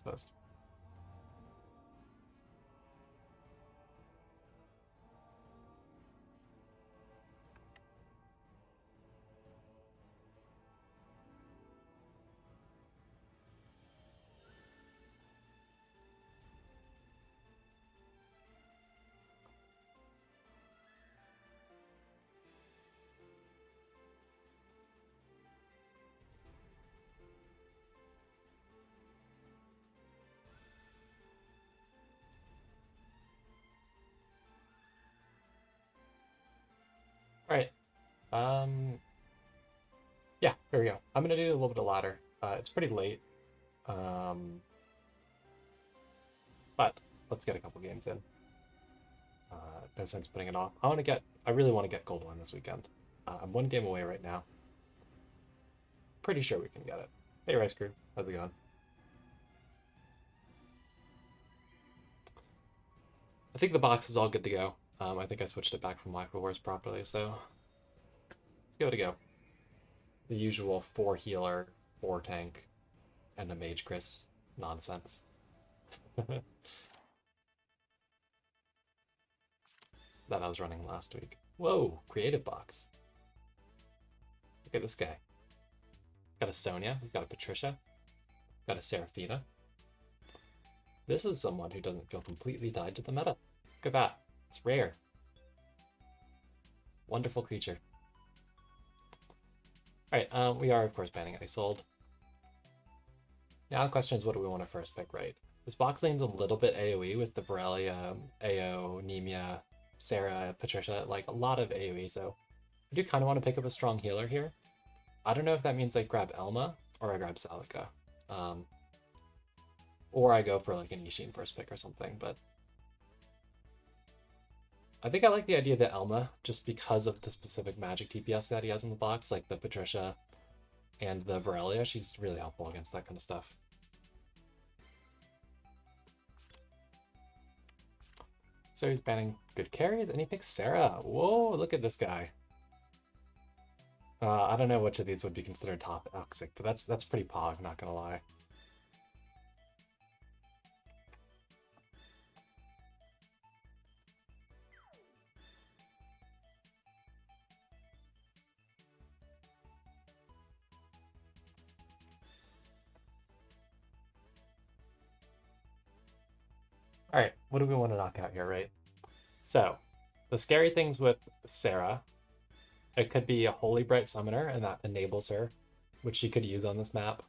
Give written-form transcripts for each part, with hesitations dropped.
suppose. All right. Yeah, here we go. I'm gonna do a little bit of ladder. It's pretty late, um, but let's get a couple games in. No sense putting it off. I really want to get gold one this weekend. I'm one game away right now. Pretty sure we can get it. Hey, Rice Crew, how's it going? I think the box is all good to go. I think I switched it back from Micro Wars properly, so let's give it a go. The usual 4 healer, 4 tank, and a mage Chris nonsense. That I was running last week. Whoa, creative box. Look at this guy. Got a Sonya, we've got a Patricia, got a Seraphina. This is someone who doesn't feel completely tied to the meta. Look at that. It's rare. Wonderful creature. Alright, we are of course banning Isold. Now the question is, what do we want to first pick, right? This box lane's a little bit AoE with the Borrelia, AO, Nemia, Sarah, Patricia, like a lot of AoE, so I do kind of want to pick up a strong healer here. I don't know if that means I grab Elma or I grab Celica. Or I go for like an Ishin first pick or something, but I think I like the idea of the Elma just because of the specific magic TPS that he has in the box, like the Patricia and the Borrelia. She's really helpful against that kind of stuff. So he's banning good carries, and he picks Sarah. Whoa, look at this guy. I don't know which of these would be considered toxic, but that's pretty pog, not gonna lie. All right, what do we want to knock out here, right? So, the scary things with Sarah, it could be a Holy Bright Summoner, and that enables her, which she could use on this map.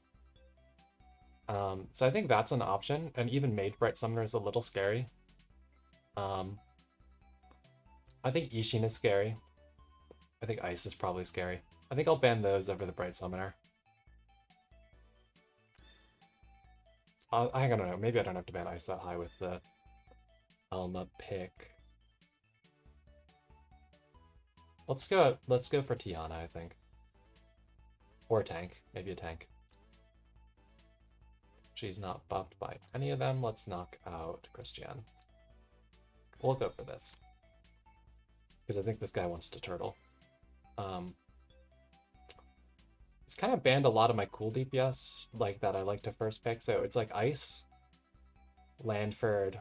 So I think that's an option, and even Mage Bright Summoner is a little scary. I think Ishin is scary. I think Ice is probably scary. I think I'll ban those over the Bright Summoner. I don't know, maybe I don't have to ban Ice that high with the Elma pick. Let's go for Tiana, I think. Or a tank, maybe a tank. She's not buffed by any of them. Let's knock out Christian. We'll go for this. Because I think this guy wants to turtle. It's kind of banned a lot of my cool DPS, like that I like to first pick. So it's like Ice, Landford,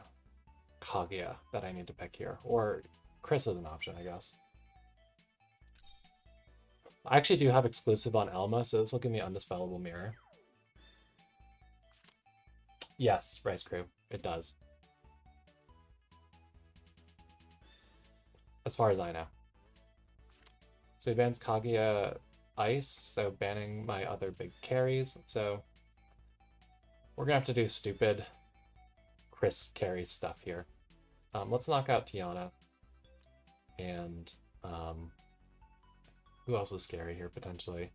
Kaguya that I need to pick here. Or Chris is an option, I guess. I actually do have exclusive on Elma, so this will give me Undispellable Mirror. Yes, Rice Crew, it does. As far as I know. So he bans Kaguya Ice, so banning my other big carries. So we're gonna have to do stupid Chris carry stuff here. Let's knock out Tiana. And who else is scary here potentially?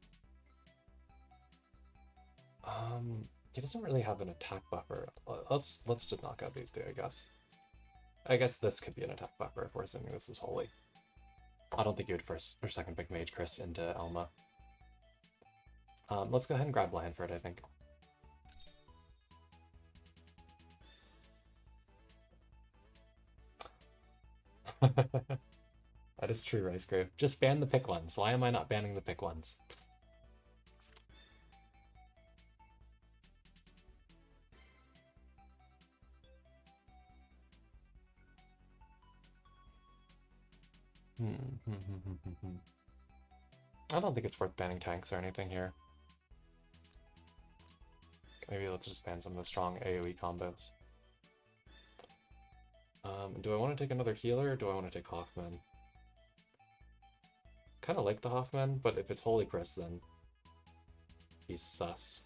He doesn't really have an attack buffer. Let's just knock out these two, I guess. I guess this could be an attack buffer if we're assuming this is holy. I don't think you would first or second pick Mage Chris into Elma. Let's go ahead and grab Lanford, I think. That is true, Rice Crew. Just ban the pick ones. Why am I not banning the pick ones? I don't think it's worth banning tanks or anything here. Maybe let's just ban some of the strong AoE combos. Do I want to take another healer or do I want to take Hoffman? Kind of like the Hoffman, but if it's Holy Chris, then he's sus.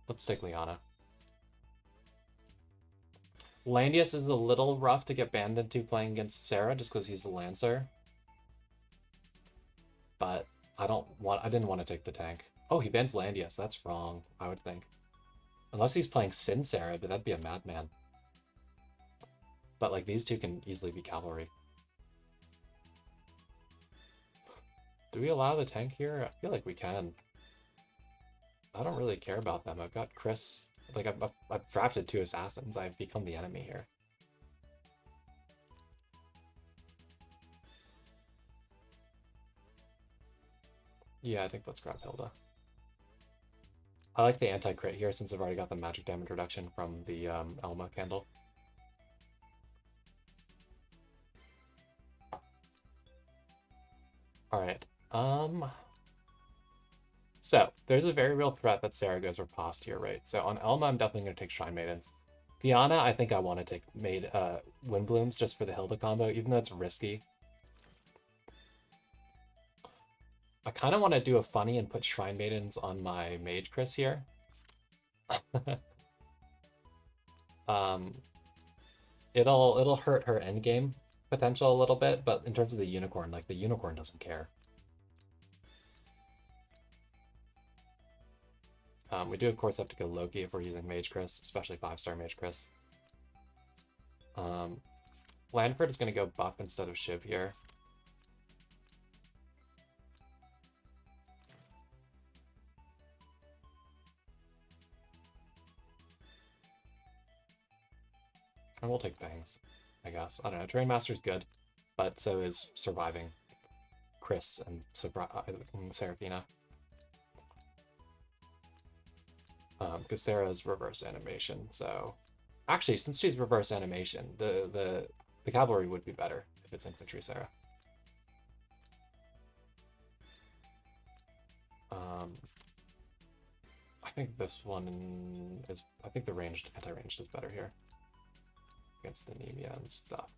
Let's take Liana. Landius is a little rough to get banned into playing against Sarah just because he's a Lancer. But I didn't want to take the tank. Oh, he bans Landius. That's wrong, I would think. Unless he's playing Sin Sarah, but that'd be a madman. But like these two can easily be cavalry. Do we allow the tank here? I feel like we can. I don't really care about them. I've got Chris. Like I've drafted 2 assassins. I've become the enemy here. Yeah, I think let's grab Hilda. I like the anti-crit here since I've already got the magic damage reduction from the Elma candle. Alright, so there's a very real threat that Sarah goes riposte here, right? So on Elma, I'm definitely going to take Shrine Maidens. Diana, I think I want to take Wind Blooms just for the Hilda combo, even though it's risky. I kind of want to do a funny and put Shrine Maidens on my Mage Chris here. It'll hurt her endgame potential a little bit, but in terms of the Unicorn, like the Unicorn doesn't care. We do, of course, have to go Loki if we're using Mage Chris, especially 5-star Mage Chris. Lanford is going to go buff instead of Shiv here. And we'll take Bangs, I guess. I don't know. Terrain Master's good, but so is Surviving Chris and Seraphina. Because Sarah's reverse animation, so... Actually, since she's reverse animation, the cavalry would be better if it's infantry Sarah. I think this one is... I think the ranged, anti-ranged is better here. Against the anemia and stuff.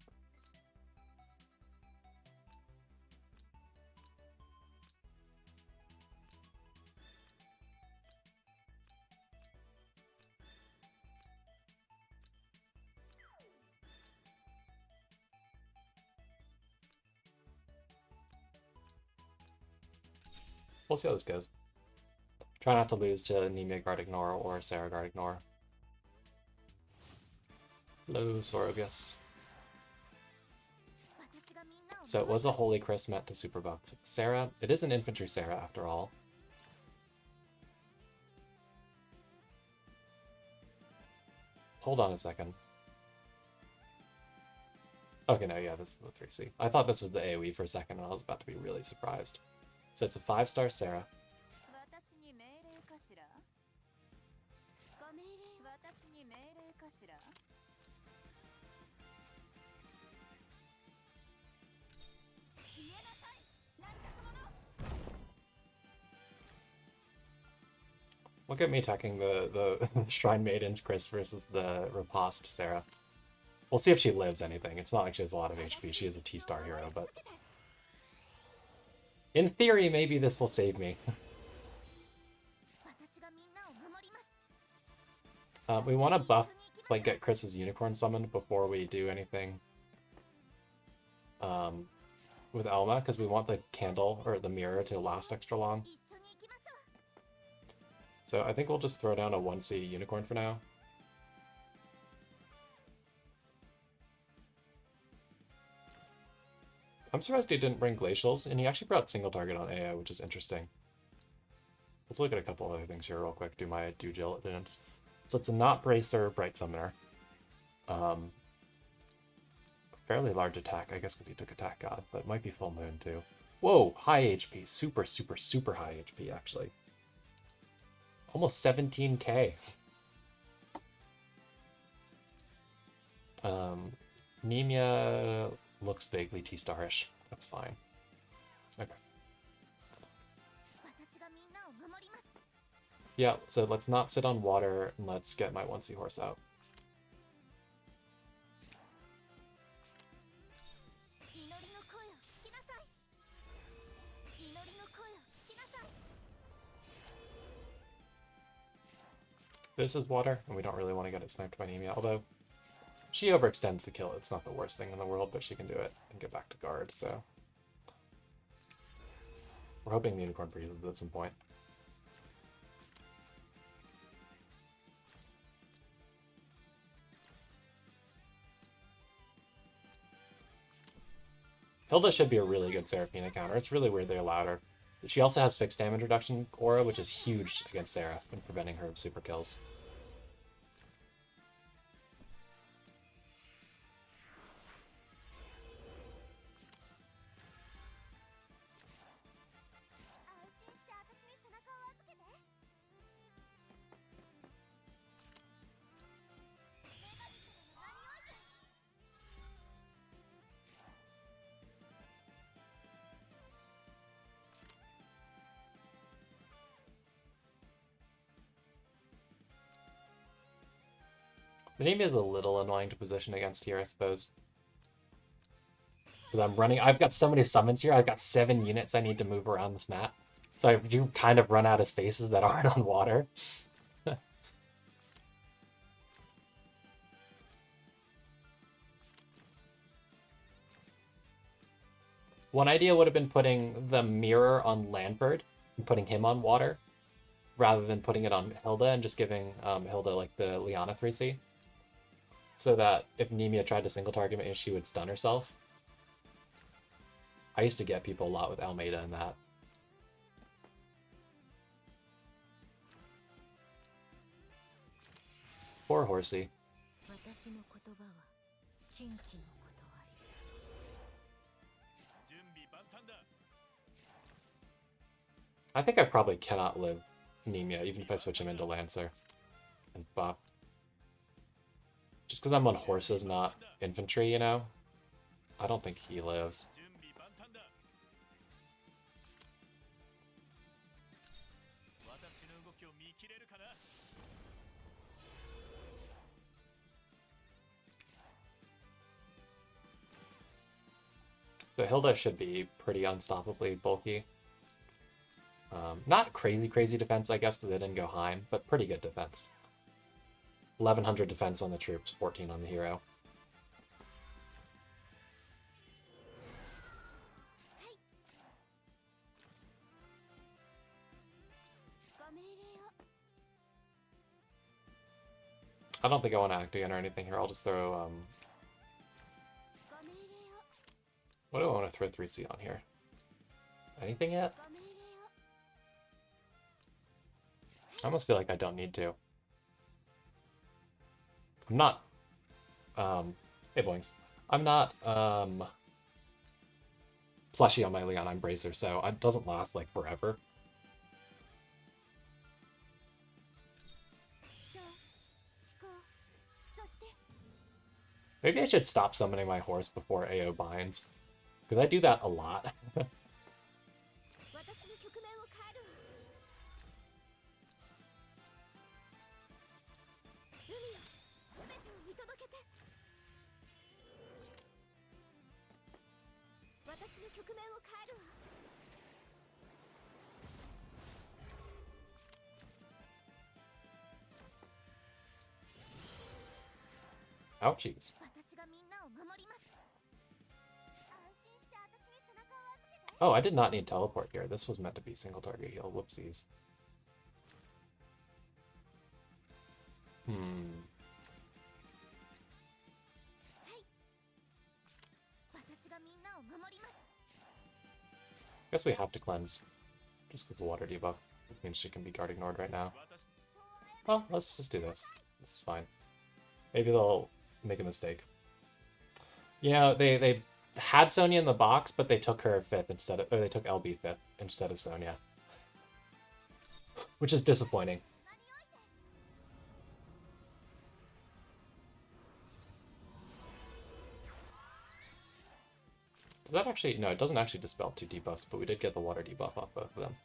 We'll see how this goes. Try not to lose to Anemia Guard Ignore or Sarah Guard Ignore. Hello, Sorogus. So it was a Holy Chris meant to super buff Sarah. It is an infantry Sarah after all. Hold on a second. Okay, no, yeah, this is the 3C. I thought this was the AoE for a second and I was about to be really surprised. So it's a 5-star Sarah. Look at me attacking the Shrine Maidens Chris versus the riposte Sarah. We'll see if she lives anything. It's not like she has a lot of HP. She is a T-star hero, but... In theory, maybe this will save me. We want to buff, like, get Chris's Unicorn summoned before we do anything with Elma, because we want the candle, or the mirror, to last extra long. So I think we'll just throw down a 1C Unicorn for now. I'm surprised he didn't bring Glacials, and he actually brought single target on AI, which is interesting. Let's look at a couple other things here real quick, do my due diligence. So it's a not Bracer, Bright Summoner. Fairly large attack, I guess because he took Attack God, but it might be Full Moon too. Whoa, high HP, super, super, super high HP actually. Almost 17k. Nemia looks vaguely T-starish. That's fine. Okay. Yeah, so let's not sit on water and let's get my 1 seahorse out. This is water, and we don't really want to get it sniped by Nemia, although she overextends the kill. It's not the worst thing in the world, but she can do it and get back to guard, so. We're hoping the unicorn breathes at some point. Hilda should be a really good Seraphina counter. It's really weird they're louder. She also has fixed damage reduction aura, which is huge against Seraph and preventing her super kills. The name is a little annoying to position against here, I suppose. Because I'm running, I've got so many summons here, I've got 7 units I need to move around this map. So I do kind of run out of spaces that aren't on water. One idea would have been putting the mirror on Landbird and putting him on water, rather than putting it on Hilda and just giving Hilda like the Liana 3C. So that if Nemia tried to single target me, she would stun herself. I used to get people a lot with Almeida in that. Poor Horsey. I think I probably cannot live Nemia, even if I switch him into Lancer and buff. Just because I'm on horses, not infantry, you know? I don't think he lives. So Hilda should be pretty unstoppably bulky. Not crazy defense, I guess, because they didn't go Heim, but pretty good defense. 1100 defense on the troops, 14 on the hero. I don't think I want to act again or anything here. I'll just throw, what do I want to throw 3C on here? Anything yet? I almost feel like I don't need to. I'm not, hey Boings. I'm not, plushy on my Leon Embracer, so it doesn't last, like, forever. Maybe I should stop summoning my horse before AO binds, because I do that a lot. Ouchies. Oh, I did not need teleport here. This was meant to be single target heal. Whoopsies. Guess we have to cleanse. Just because the water debuff means she can be guarding Nord right now. Well, let's just do this. This is fine. Maybe they'll make a mistake. You know, they had Sonya in the box, but they took her 5th instead of, or they took LB 5th instead of Sonya. Which is disappointing. Does that actually... No, it doesn't actually dispel 2 debuffs, but we did get the water debuff off both of them.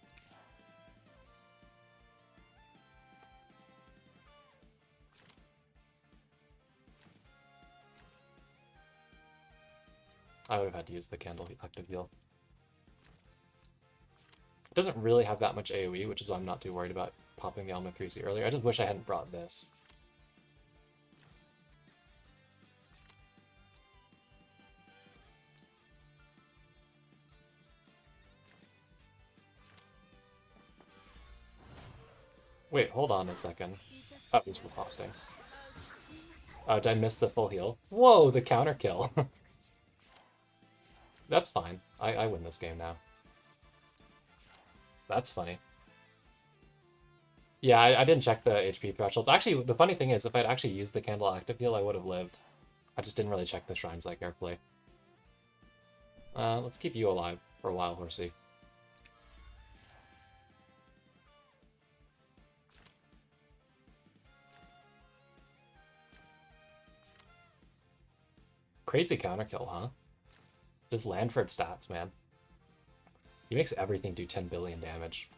I would have had to use the candle active heal. It doesn't really have that much AoE, which is why I'm not too worried about popping the Element 3C earlier. I just wish I hadn't brought this. Wait, hold on a second. Oh, these were costing. Did I miss the full heal? Whoa, the counter kill. That's fine. I win this game now. That's funny. Yeah, I didn't check the HP thresholds. Actually, the funny thing is, if I'd actually used the candle active heal, I would have lived. I just didn't really check the shrines that carefully. Let's keep you alive for a while, Horsey. Crazy counter kill, huh? Just Landford stats, man. He makes everything do 10 billion damage.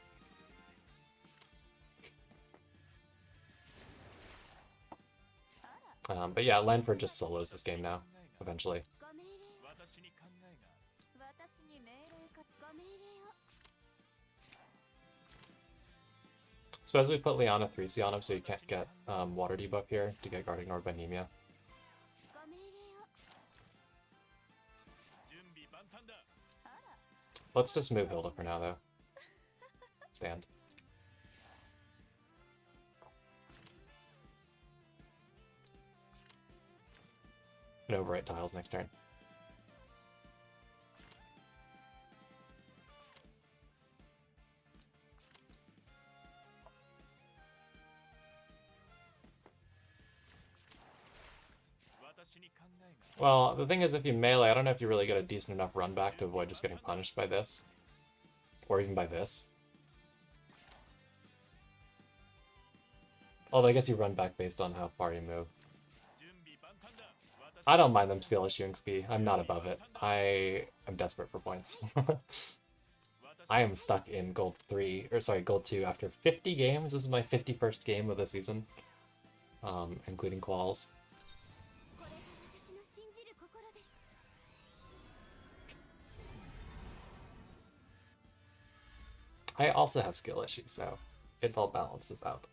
But yeah, Landford just solos this game now, eventually. Suppose we put Liana 3C on him so you can't get water debuff here to get guard ignored by Nemia. Let's just move Hilda for now, though. Stand. And overwrite tiles next turn. Well, the thing is, if you melee, I don't know if you really get a decent enough run back to avoid just getting punished by this. Or even by this. Although I guess you run back based on how far you move. I don't mind them skill issuing Ski. I'm not above it. I am desperate for points. I am stuck in gold 3, or sorry, gold 2 after 50 games. This is my 51st game of the season, including quals. I also have skill issues, so it all balances out.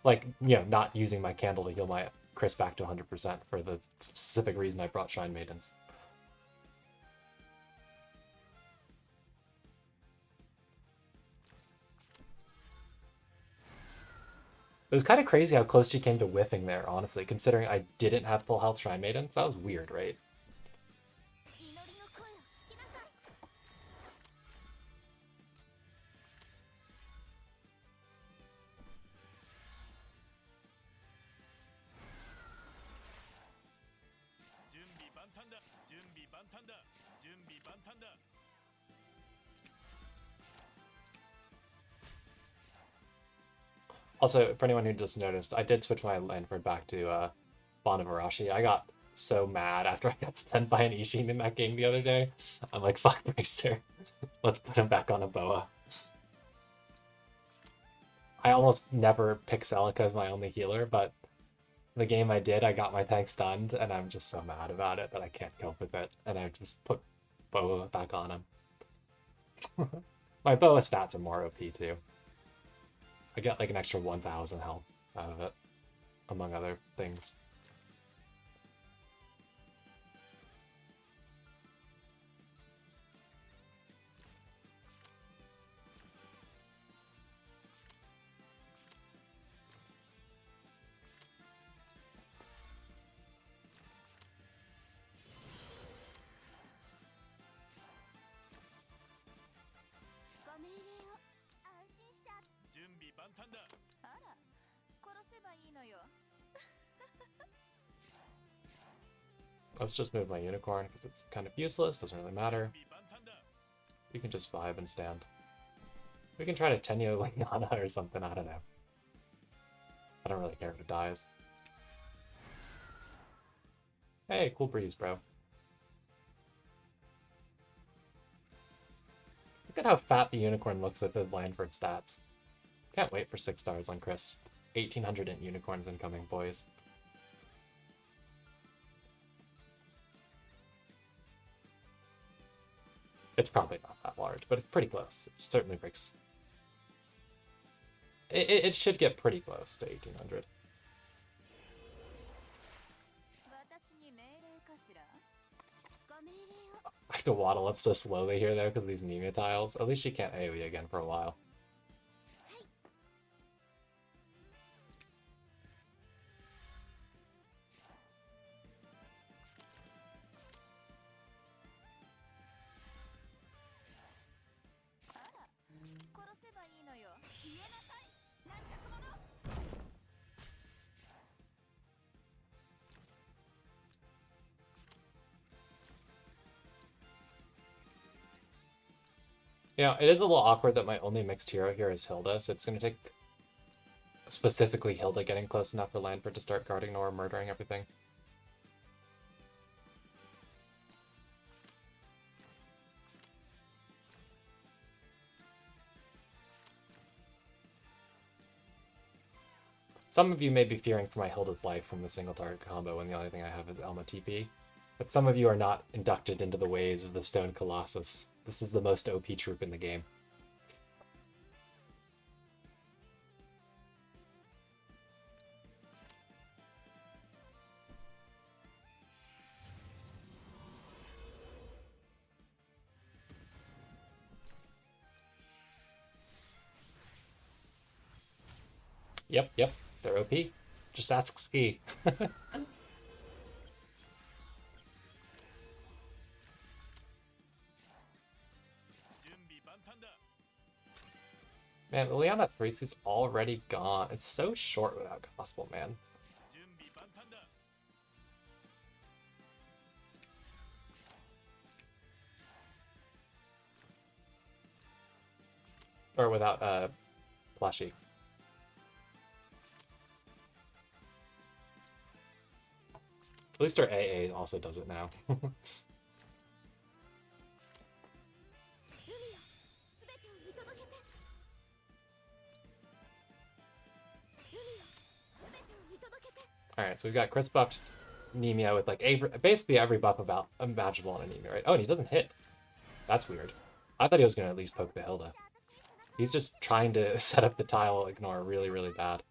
Like, you know, not using my candle to heal my Chris back to 100% for the specific reason I brought Shrine Maidens. It was kind of crazy how close she came to whiffing there, honestly, considering I didn't have full health Shrine Maidens. That was weird, right? Also, for anyone who just noticed, I did switch my Landford back to Bonavarashi. I got so mad after I got stunned by an Ishin in that game the other day. I'm like, fuck Bracer. Let's put him back on a Boa. I almost never pick Celica as my only healer, but the game I did, I got my tank stunned, and I'm just so mad about it that I can't cope with it, and I just put Boa back on him. My Boa stats are more OP too. I get like an extra 1,000 health out of it, among other things. Let's just move my unicorn because it's kind of useless, doesn't really matter. We can just vibe and stand. We can try to Tenyo like Nana or something, I don't know. I don't really care if it dies. Hey, cool breeze, bro. Look at how fat the unicorn looks with the Landford stats. Can't wait for 6 stars on Chris. 1,800 unicorns incoming, boys. It's probably not that large, but it's pretty close. It certainly breaks. It should get pretty close to 1,800. I have to waddle up so slowly here, though, because of these Nemia tiles. At least she can't AoE again for a while. Yeah, it is a little awkward that my only mixed hero here is Hilda, so it's going to take specifically Hilda getting close enough for Landford to start guarding Nora, murdering everything. Some of you may be fearing for my Hilda's life from the single target combo when the only thing I have is Elma TP, but some of you are not inducted into the ways of the Stone Colossus. This is the most OP troop in the game. Yep, they're OP. Just ask Ski. Man, Liliana 3C's already gone. It's so short without Gospel, man. Or without, Plushie. At least our AA also does it now. Alright, so we've got Chris buffed Nemia with like basically every buff about imaginable on Nemia, right? Oh, and he doesn't hit. That's weird. I thought he was going to at least poke the Hilda. He's just trying to set up the tile ignore really, really bad.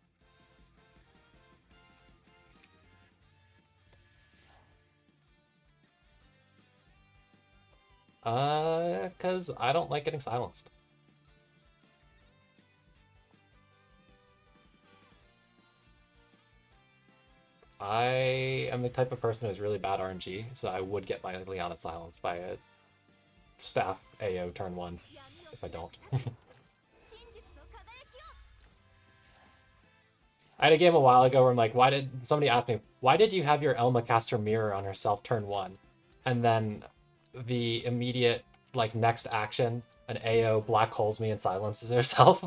Because I don't like getting silenced. I am the type of person who has really bad RNG, so I would get my Liana silenced by a staff AO turn 1 if I don't. I had a game a while ago where I'm like, somebody asked me, why did you have your Elma cast her mirror on herself turn 1? And then the immediate, like, next action, an AO black holes me and silences herself.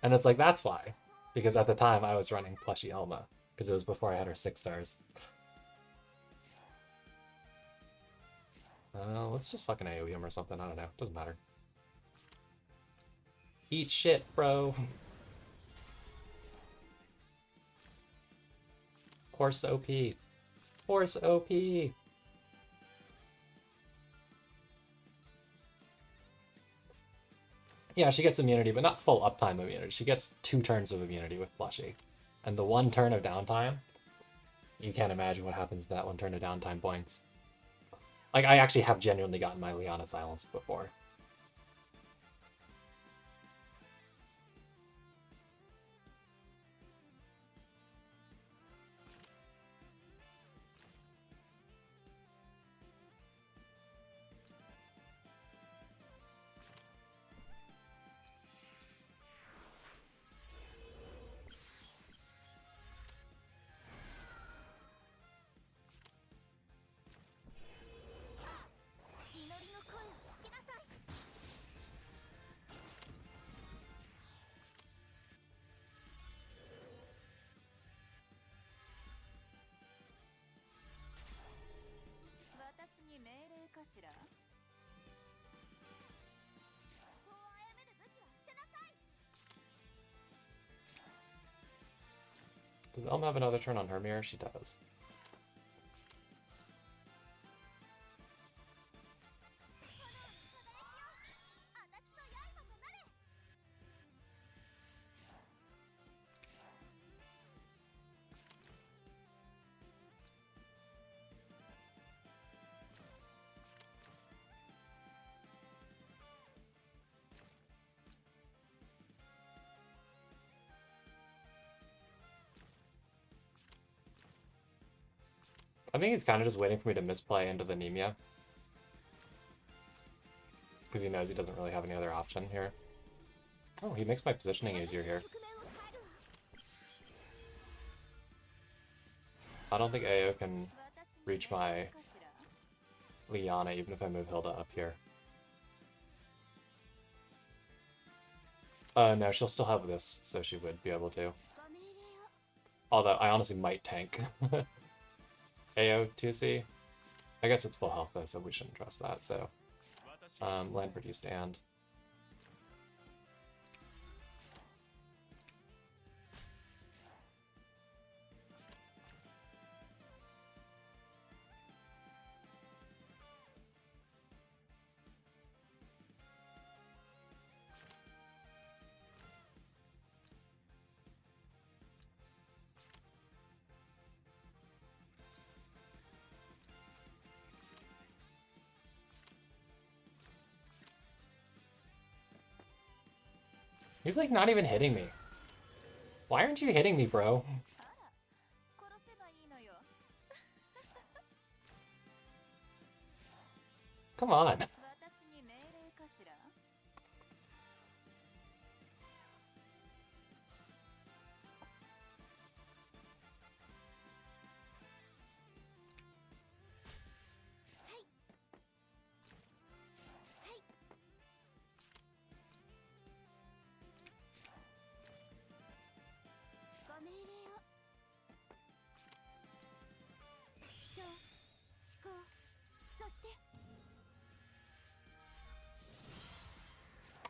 And it's like, that's why. Because at the time I was running Plushy Elma, because it was before I had her 6 stars. Let's just fucking AoE him or something, I don't know, doesn't matter. Eat shit, bro. Horse OP. Horse OP. Yeah, she gets immunity, but not full uptime immunity. She gets 2 turns of immunity with Plushy. And the 1 turn of downtime, you can't imagine what happens to that 1 turn of downtime points. Like, I actually have genuinely gotten my Liana silenced before. Does Elm have another turn on her mirror? She does. I think he's kind of just waiting for me to misplay into the Nemia. Because he knows he doesn't really have any other option here. Oh, he makes my positioning easier here. I don't think AO can reach my Liana even if I move Hilda up here. No, she'll still have this, so she would be able to. Although, I honestly might tank. AO 2C? I guess it's full health though, so we shouldn't trust that, so... land produce stand. He's like not even hitting me. Why aren't you hitting me, bro? Come on.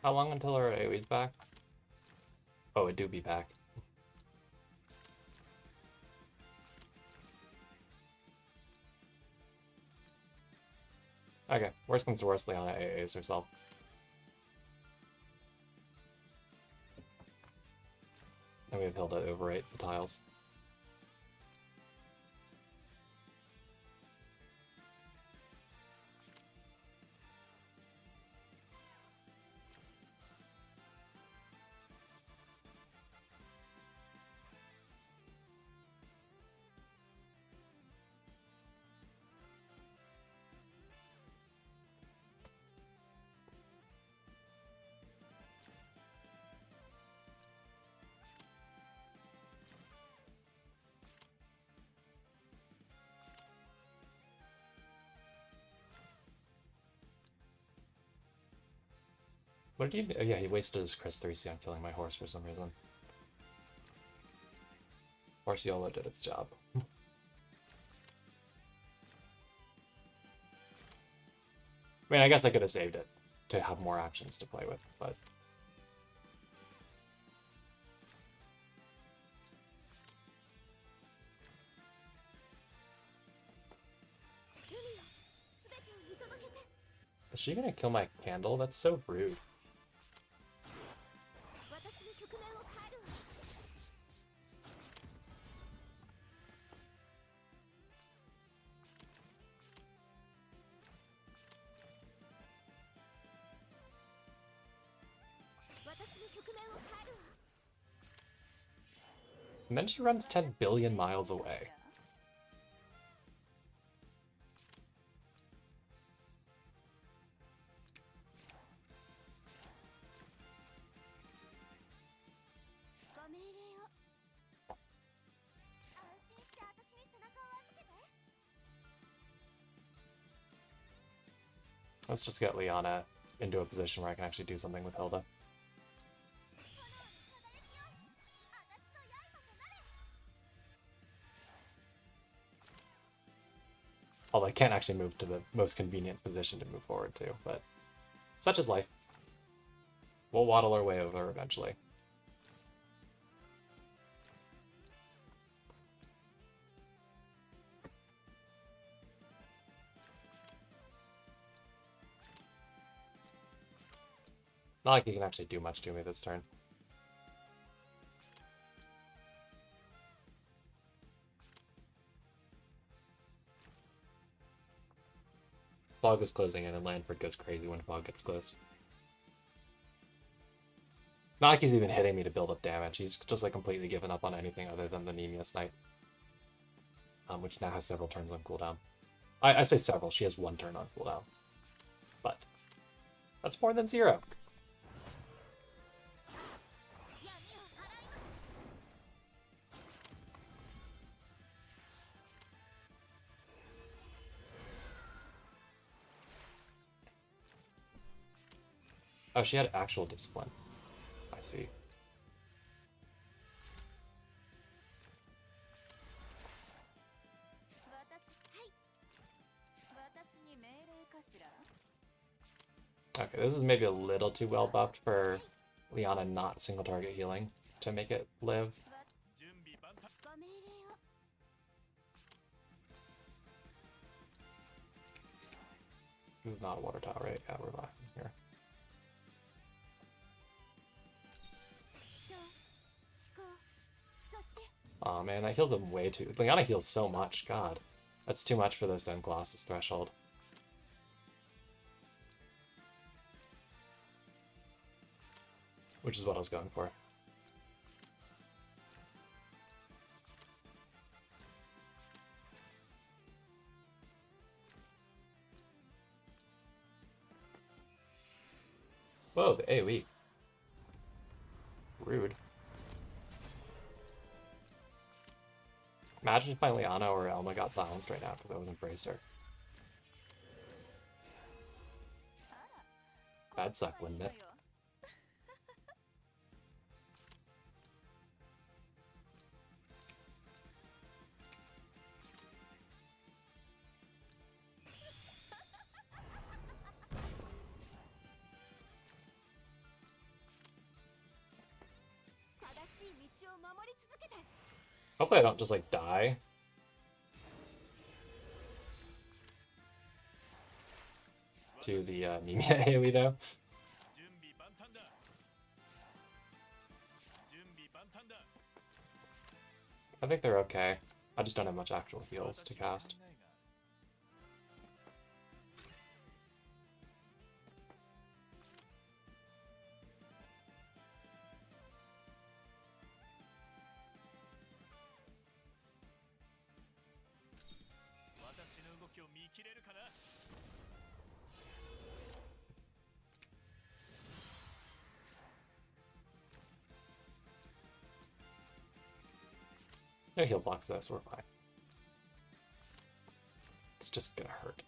How long until our AoE's back? Oh, it do be back. Okay, worst comes to worst, Liana AAs herself. And we have Hilda overrate the tiles. What did he do? Oh, yeah, he wasted his Chris 3C on killing my horse for some reason. Horseola did its job. I mean, I guess I could have saved it to have more options to play with, but... Is she gonna kill my candle? That's so rude. And then she runs 10 billion miles away. Let's just get Liana into a position where I can actually do something with Hilda. Although I can't actually move to the most convenient position to move forward to, but such is life. We'll waddle our way over eventually. Not like he can actually do much to me this turn. Fog is closing in, and Landford goes crazy when fog gets close. Not like he's even hitting me to build up damage. He's just like completely given up on anything other than the Nemesis Knight, which now has several turns on cooldown. I say several. She has 1 turn on cooldown, but that's more than 0. Oh, she had actual discipline. I see. Okay, this is maybe a little too well buffed for Liana not single target healing to make it live. This is not a water tower, right? Yeah, we're laughing here. Oh man, that healed him way too. Liana heals so much, god. That's too much for those 10 Colossus threshold. Which is what I was going for. Whoa, the AoE. Rude. Imagine if my Liana or Elma got silenced right now because I was in Bracer. That'd suck, wouldn't it? Hopefully I don't just like die. To the Nemia AoE though. I think they're okay. I just don't have much actual heals to cast. No heal blocks though, so we're fine. It's just gonna hurt.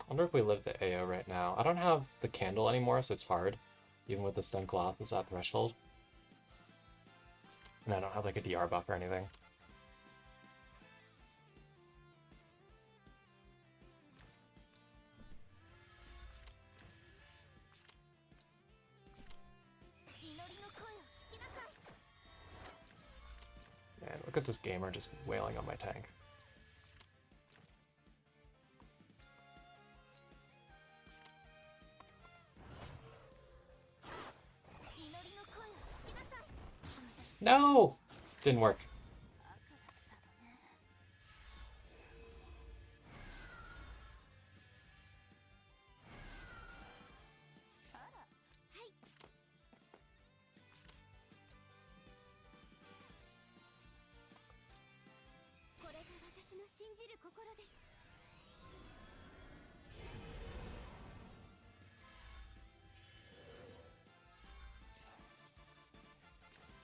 I wonder if we live the AO right now. I don't have the candle anymore, so it's hard. Even with the stun cloth is at threshold. And I don't have like a DR buff or anything. Man, look at this gamer just wailing on my tank. No! Didn't work.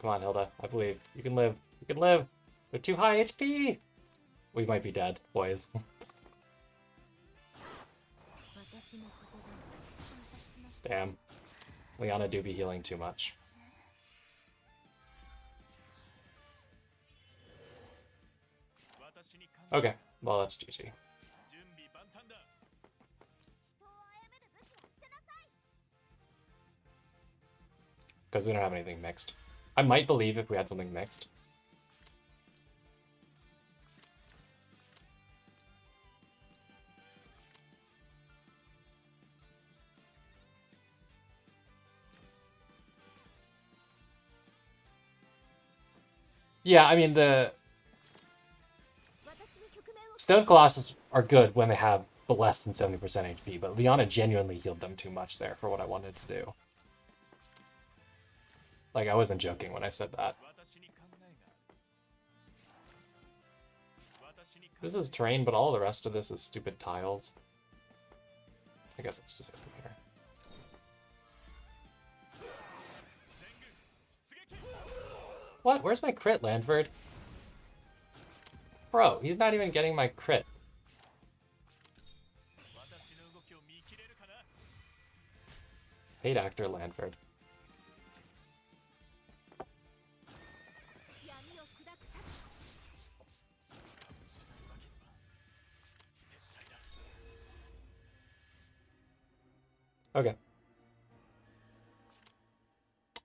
Come on, Hilda. I believe. You can live. You can live. They're too high HP! We might be dead, boys. Damn. Liana do be healing too much. Okay, well that's GG. Because we don't have anything mixed. I might believe if we had something mixed. Yeah, I mean, the Stone Colossus are good when they have the less than 70% HP, but Liana genuinely healed them too much there for what I wanted to do. Like, I wasn't joking when I said that. This is terrain, but all the rest of this is stupid tiles. I guess it's just over here. What? Where's my crit, Landford? Bro, he's not even getting my crit. Hate actor Landford. Okay.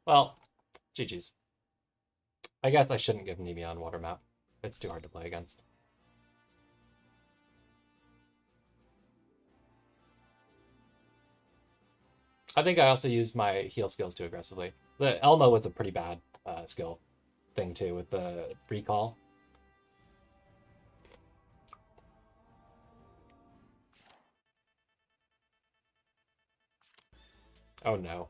Well, GG's. I guess I shouldn't give Nemeon water map. It's too hard to play against. I think I also used my heal skills too aggressively. The Elmo was a pretty bad skill thing too with the recall. Oh no.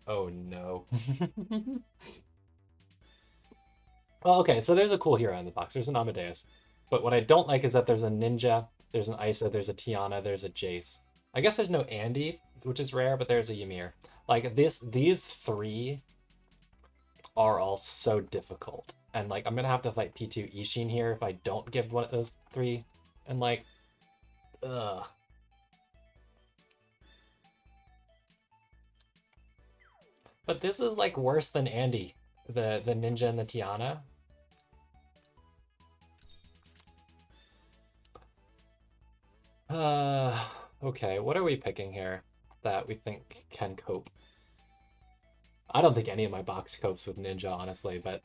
Oh no. Well, okay, so there's a cool hero in the box. There's an Amadeus. But what I don't like is that there's a Ninja, there's an Isa, there's a Tiana, there's a Jace. I guess there's no Andy, which is rare, but there's a Ymir. Like, these three are all so difficult. And, like, I'm gonna have to fight P2 Ishin here if I don't give one of those three. And, like, ugh. But this is, like, worse than Andy, the Ninja and the Tiana. Okay, what are we picking here that we think can cope? I don't think any of my box copes with Ninja, honestly, but...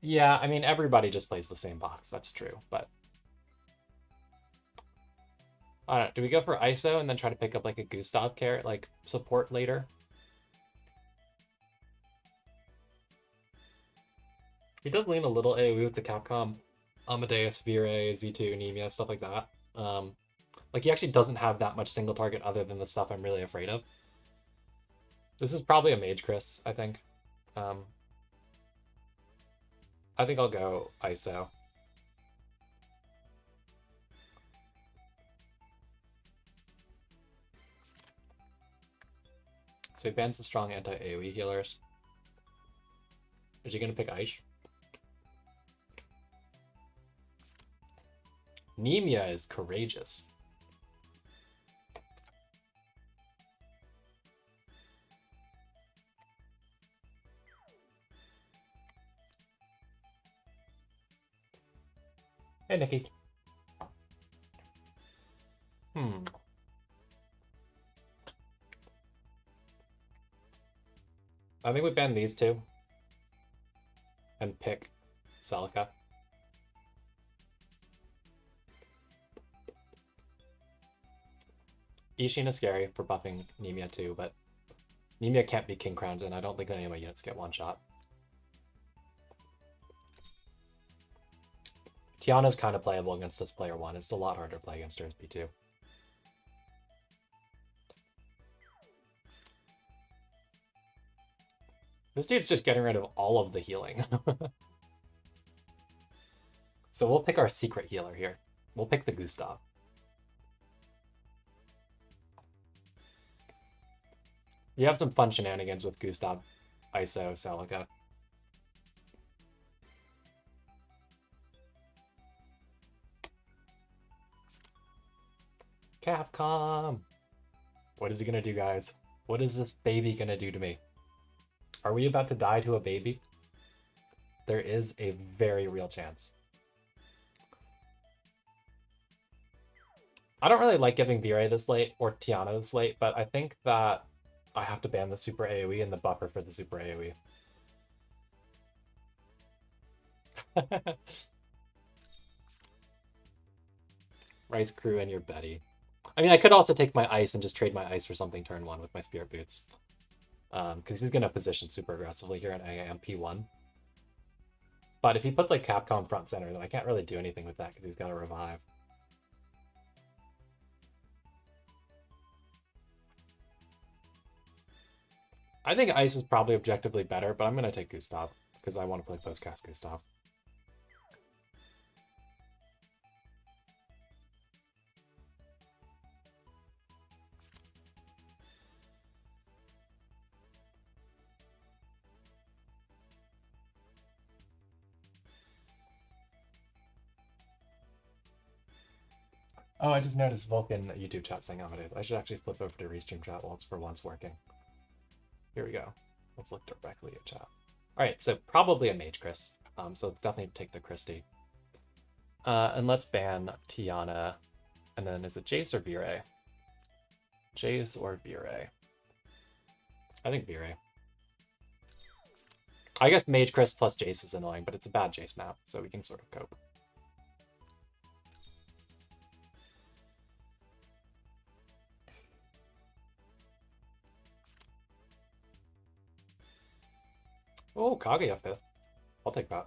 Yeah, I mean, everybody just plays the same box, that's true, but... I don't know, do we go for ISO and then try to pick up, like, a Gustav carrot, like, support later? He does lean a little AoE with the Capcom Amadeus, Vire, Z2, Nemia, stuff like that. Like, he actually doesn't have that much single target other than the stuff I'm really afraid of. This is probably a Mage Chris, I think. I think I'll go ISO. So he bans the strong anti-AoE healers. Is he going to pick Aish? Nemia is courageous. Hey, Nikki. I think we ban these two. And pick Celica. Ishin is scary for buffing Nemia too, but Nemia can't be King Crowned, and I don't think any of my units get one shot. Tiana's kind of playable against us player 1. It's a lot harder to play against her as P2. This dude's just getting rid of all of the healing. So we'll pick our secret healer here. We'll pick the Gustav. You have some fun shenanigans with Gustav, ISO, Celica. Capcom! What is he gonna do, guys? What is this baby gonna do to me? Are we about to die to a baby? There is a very real chance. I don't really like giving Virei this late, or Tiana this late, but I think that I have to ban the Super AoE and the buffer for the Super AoE. Rice Crew and your Betty. I mean, I could also take my ice and just trade my ice for something turn 1 with my Spirit Boots. Because he's going to position super aggressively here in AMP1. But if he puts like Capcom front center, then I can't really do anything with that because he's got to revive. I think ice is probably objectively better, but I'm going to take Gustav because I want to play postcast Gustav. Oh, I just noticed Vulcan YouTube chat saying Amadeus. I should actually flip over to Restream chat while it's for once working. Here we go. Let's look directly at chat. Alright, so probably a Mage Chris. So let's definitely take the Christie. And let's ban Tiana. And then is it Jace or Virei? Jace or Virei? I think Virei. I guess Mage Chris plus Jace is annoying, but it's a bad Jace map, so we can sort of cope. Oh, Kage up there. I'll take that.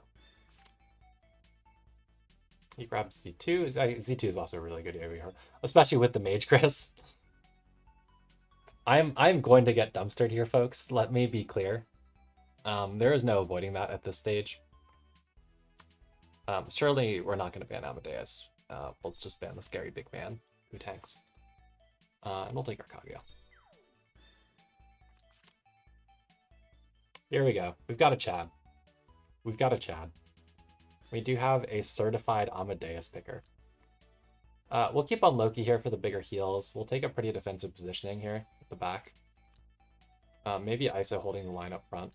He grabs Z2. Z2 is also a really good AoE, especially with the Mage Chris. I'm going to get dumpstered here, folks. Let me be clear. There is no avoiding that at this stage. Surely we're not going to ban Amadeus. We'll just ban the scary big man who tanks. And we'll take our Kaguya. Here we go. We've got a Chad. We've got a Chad. We do have a certified Amadeus picker. We'll keep on Loki here for the bigger heals. We'll take a pretty defensive positioning here at the back. Maybe ISO holding the line up front.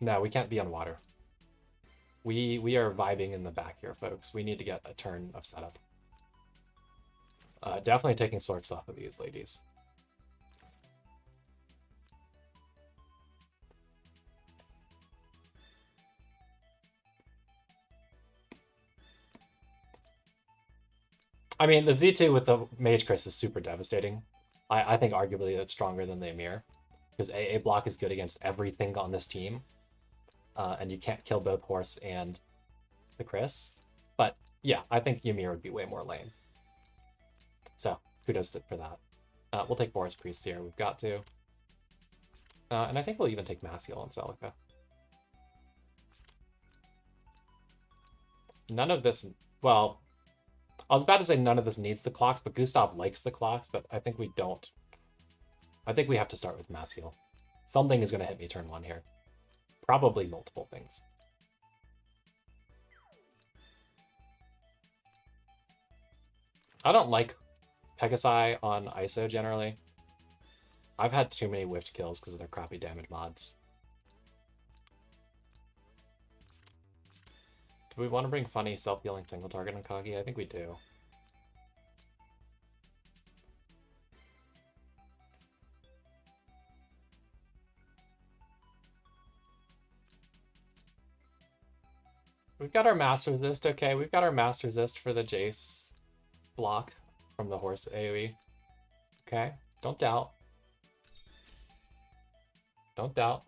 No, we can't be on water. We are vibing in the back here, folks. We need to get a turn of setup. Definitely taking Sorks off of these ladies. I mean, the Z2 with the Mage Chris is super devastating. I think arguably it's stronger than the Emir. Because AA block is good against everything on this team. And you can't kill both Horse and the Chris. But yeah, I think Ymir would be way more lame. So, kudos for that. We'll take Boris Priest here. We've got to. And I think we'll even take Maciel and Celica. None of this... Well, I was about to say none of this needs the clocks, but Gustav likes the clocks, but I think we don't. I think we have to start with Maciel. Something is going to hit me turn 1 here. Probably multiple things. I don't like Pegasi on ISO generally. I've had too many whiffed kills because of their crappy damage mods. Do we want to bring funny self-healing single target on Kagi? I think we do. We've got our mass resist, okay. We've got our mass resist for the Jace block from the Horse AoE. Okay, don't doubt. Don't doubt.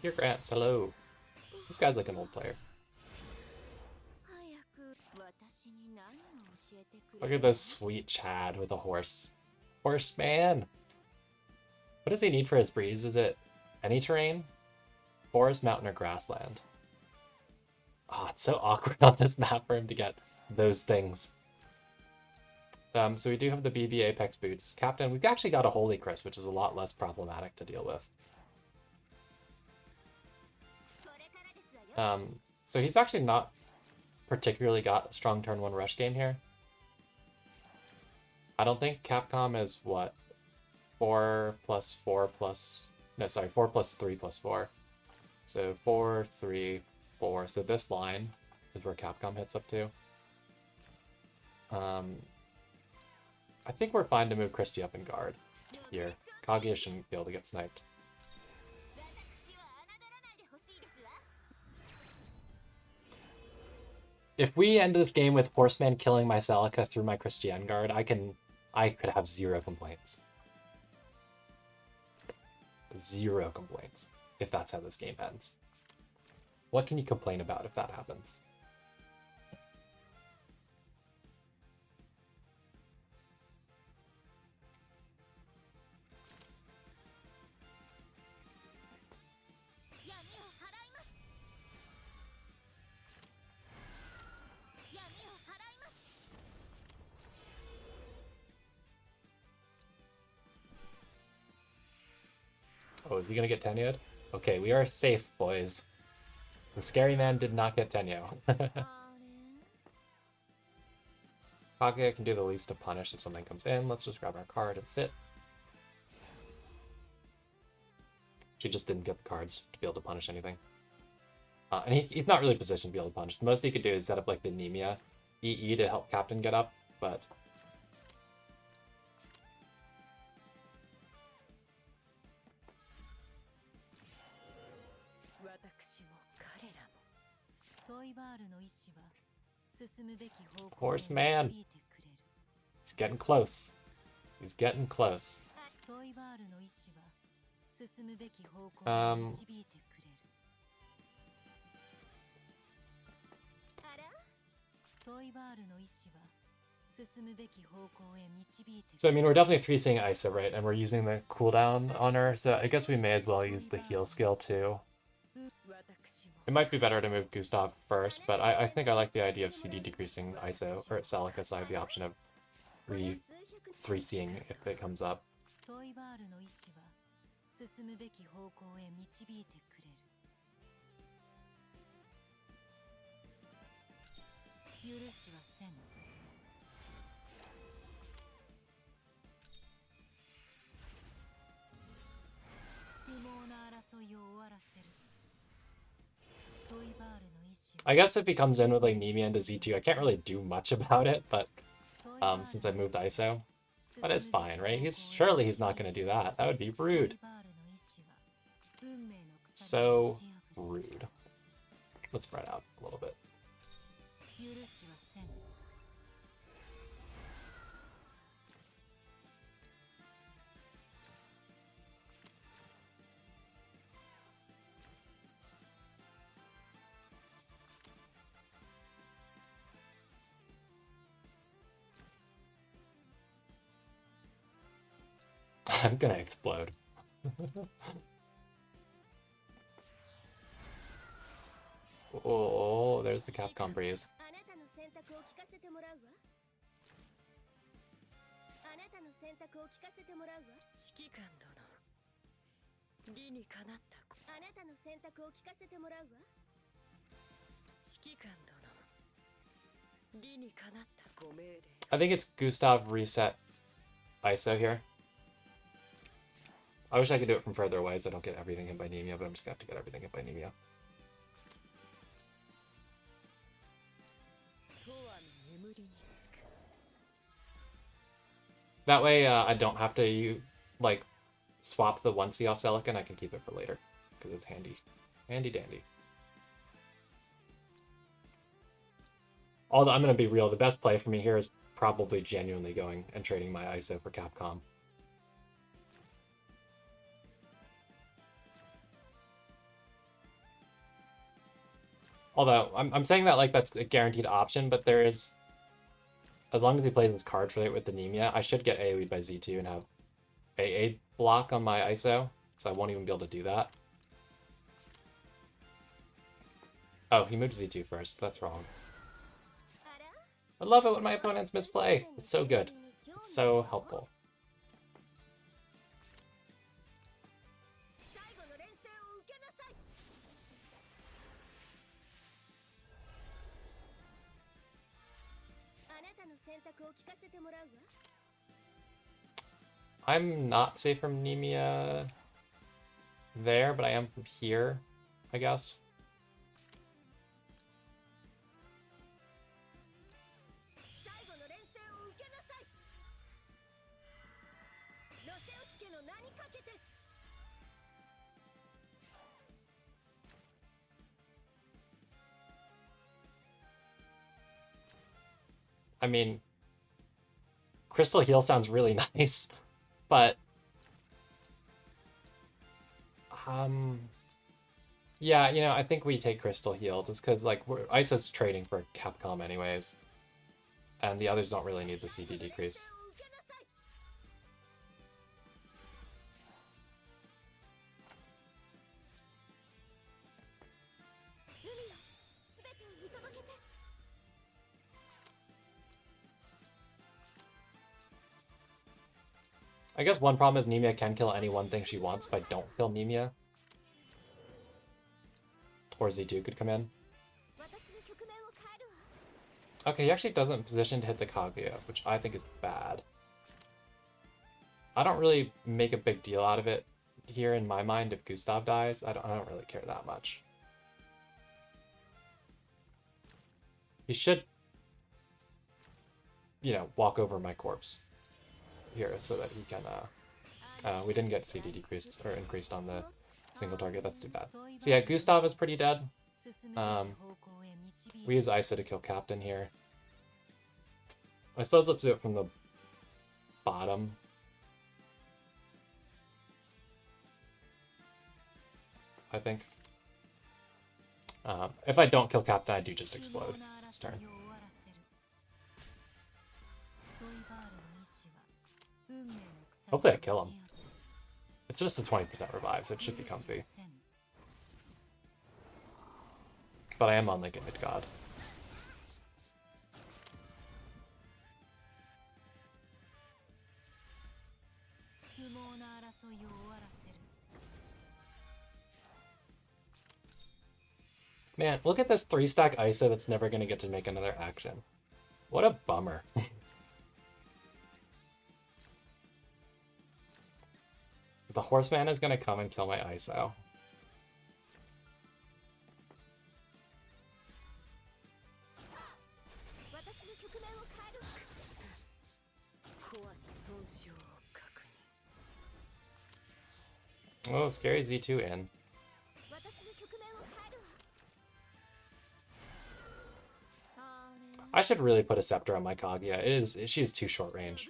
Dear Grants, hello. This guy's like an old player. Look at this sweet Chad with a horse. Horse man! What does he need for his breeze? Is it any terrain? Forest, mountain, or grassland? Oh, it's so awkward on this map for him to get those things. So we do have the BB Apex boots. Captain, we've actually got a Holy Chris, which is a lot less problematic to deal with. So he's actually not particularly got a strong turn 1 rush game here. I don't think Capcom is what? 4 plus 4 plus... No, sorry, 4 plus 3 plus 4. So 4, 3, 4. So this line is where Capcom hits up to. I think we're fine to move Christie up in guard here. Kaguya shouldn't be able to get sniped. If we end this game with Horseman killing my Celica through my Christian guard, I could have 0 complaints. 0 complaints if that's how this game ends. What can you complain about if that happens? Oh, is he gonna get Tenyo'd? Okay, we are safe, boys. The scary man did not get Tenyo. Kaguya can do the least to punish if something comes in. Let's just grab our card and sit. She just didn't get the cards to be able to punish anything. And he's not really positioned to be able to punish. The most he could do is set up like the Nemia EE to help Captain get up, but... Horseman! He's getting close. He's getting close. So, I mean, we're definitely 3-seeing Isa, right? And we're using the cooldown on her, so I guess we may as well use the heal skill, too. It might be better to move Gustav first, but I think I like the idea of CD decreasing ISO, or Celica, so I have the option of 3-seeing if it comes up. I guess if he comes in with like Nemia into Z2, I can't really do much about it, but since I moved ISO. But it's fine, right? Surely he's not going to do that. That would be rude. So rude. Let's spread out a little bit. I'm gonna explode. Oh, there's the Capcom breeze. I think it's Gustav reset ISO here. I wish I could do it from further away so I don't get everything hit by Nemia, but I'm just gonna have to get everything hit by Nemia. That way I don't have to like swap the 1C off Celica and I can keep it for later because it's handy. Handy dandy. Although I'm going to be real, the best play for me here is probably genuinely going and trading my ISO for Capcom. Although, I'm saying that like that's a guaranteed option, but there is... As long as he plays his card for it with the Nemia, I should get AoE'd by Z2 and have AA block on my ISO, so I won't even be able to do that. Oh, he moved Z2 first. That's wrong. I love it when my opponents misplay. It's so good. It's so helpful. I'm not safe from Nemia there, but I am from here, I guess. I mean, Crystal Heal sounds really nice, but yeah, you know, I think we take Crystal Heal just because like Isa's trading for Capcom anyways, and the others don't really need the CD decrease. I guess one problem is Nemia can kill any one thing she wants if I don't kill Nemia. Or Z2 could come in. Okay, he actually doesn't position to hit the Kaguya, which I think is bad. I don't really make a big deal out of it here in my mind if Gustav dies. I don't really care that much. He should, you know, walk over my corpse here so that he can, we didn't get CD decreased or increased on the single target. That's too bad. So yeah, Gustav is pretty dead. We use Isa to kill Captain here. I suppose let's do it from the bottom. I think. If I don't kill Captain, I do just explode this turn. Hopefully I kill him. It's just a 20% revive, so it should be comfy. But I am on like a mid-god. Man, look at this 3-stack Isa that's never going to get to make another action. What a bummer. The Horseman is going to come and kill my ISO. Oh, scary Z2 in. I should really put a Scepter on my Kaguya. She is too short range.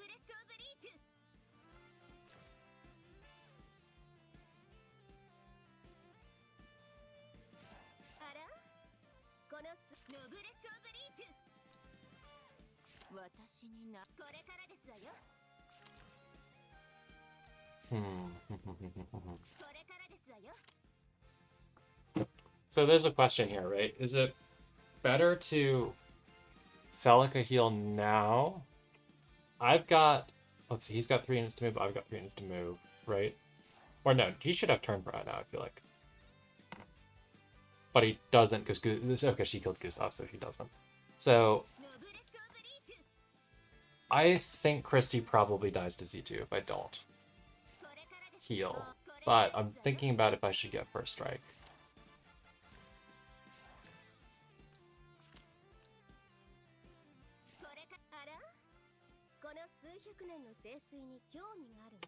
So there's a question here, right? Is it better to Celica heal now? I've got, let's see, he's got 3 units to move, I've got 3 units to move, right? Or no, he should have turn right now, I feel like. But he doesn't, because, okay, she killed Gustav, so he doesn't. So, I think Christy probably dies to Z2 if I don't heal. But I'm thinking about if I should get first strike.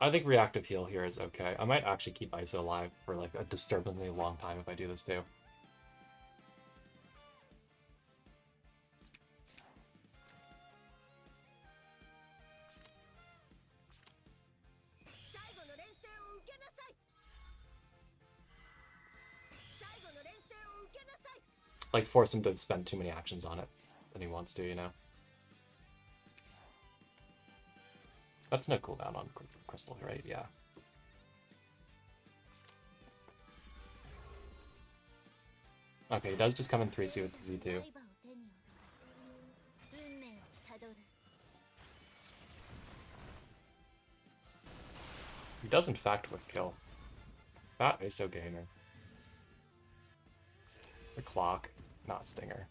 I think reactive heal here is okay. I might actually keep Isa alive for like a disturbingly long time if I do this too. Like force him to spend too many actions on it than he wants to, you know? That's no cooldown on Crystal, right? Yeah. Okay, he does just come in 3C with the Z2. He does in fact with kill. Fat ISO gainer. The clock, not Stinger.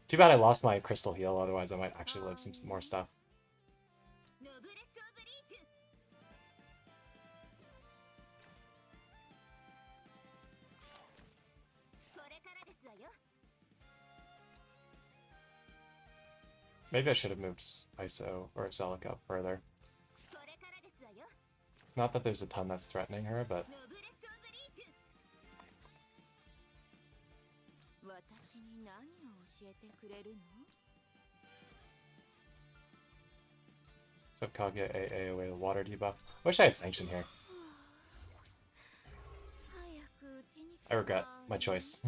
Too bad I lost my crystal heal, otherwise I might actually live some more stuff. Maybe I should have moved ISO or Celica up further. Not that there's a ton that's threatening her, but... What's up, Kaguya AOA, the water debuff? I wish I had Sanction here. I regret my choice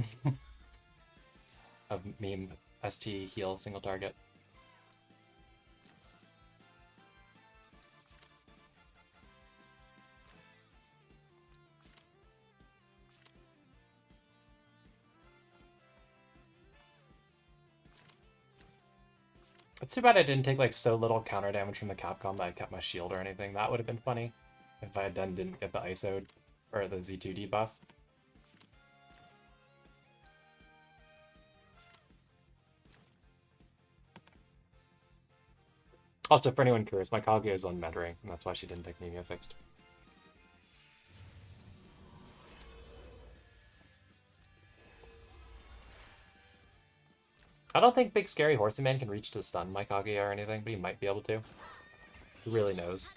of meme ST heal single target. It's too bad I didn't take like so little counter damage from the Capcom that I kept my shield or anything. That would have been funny if I then didn't get the ISO or the Z2 debuff. Also, for anyone curious, my Kaguya is on Mentoring, and that's why she didn't take Mimia fixed. I don't think Big Scary Horsey Man can reach to stun my Kaguya or anything, but he might be able to. Who really knows?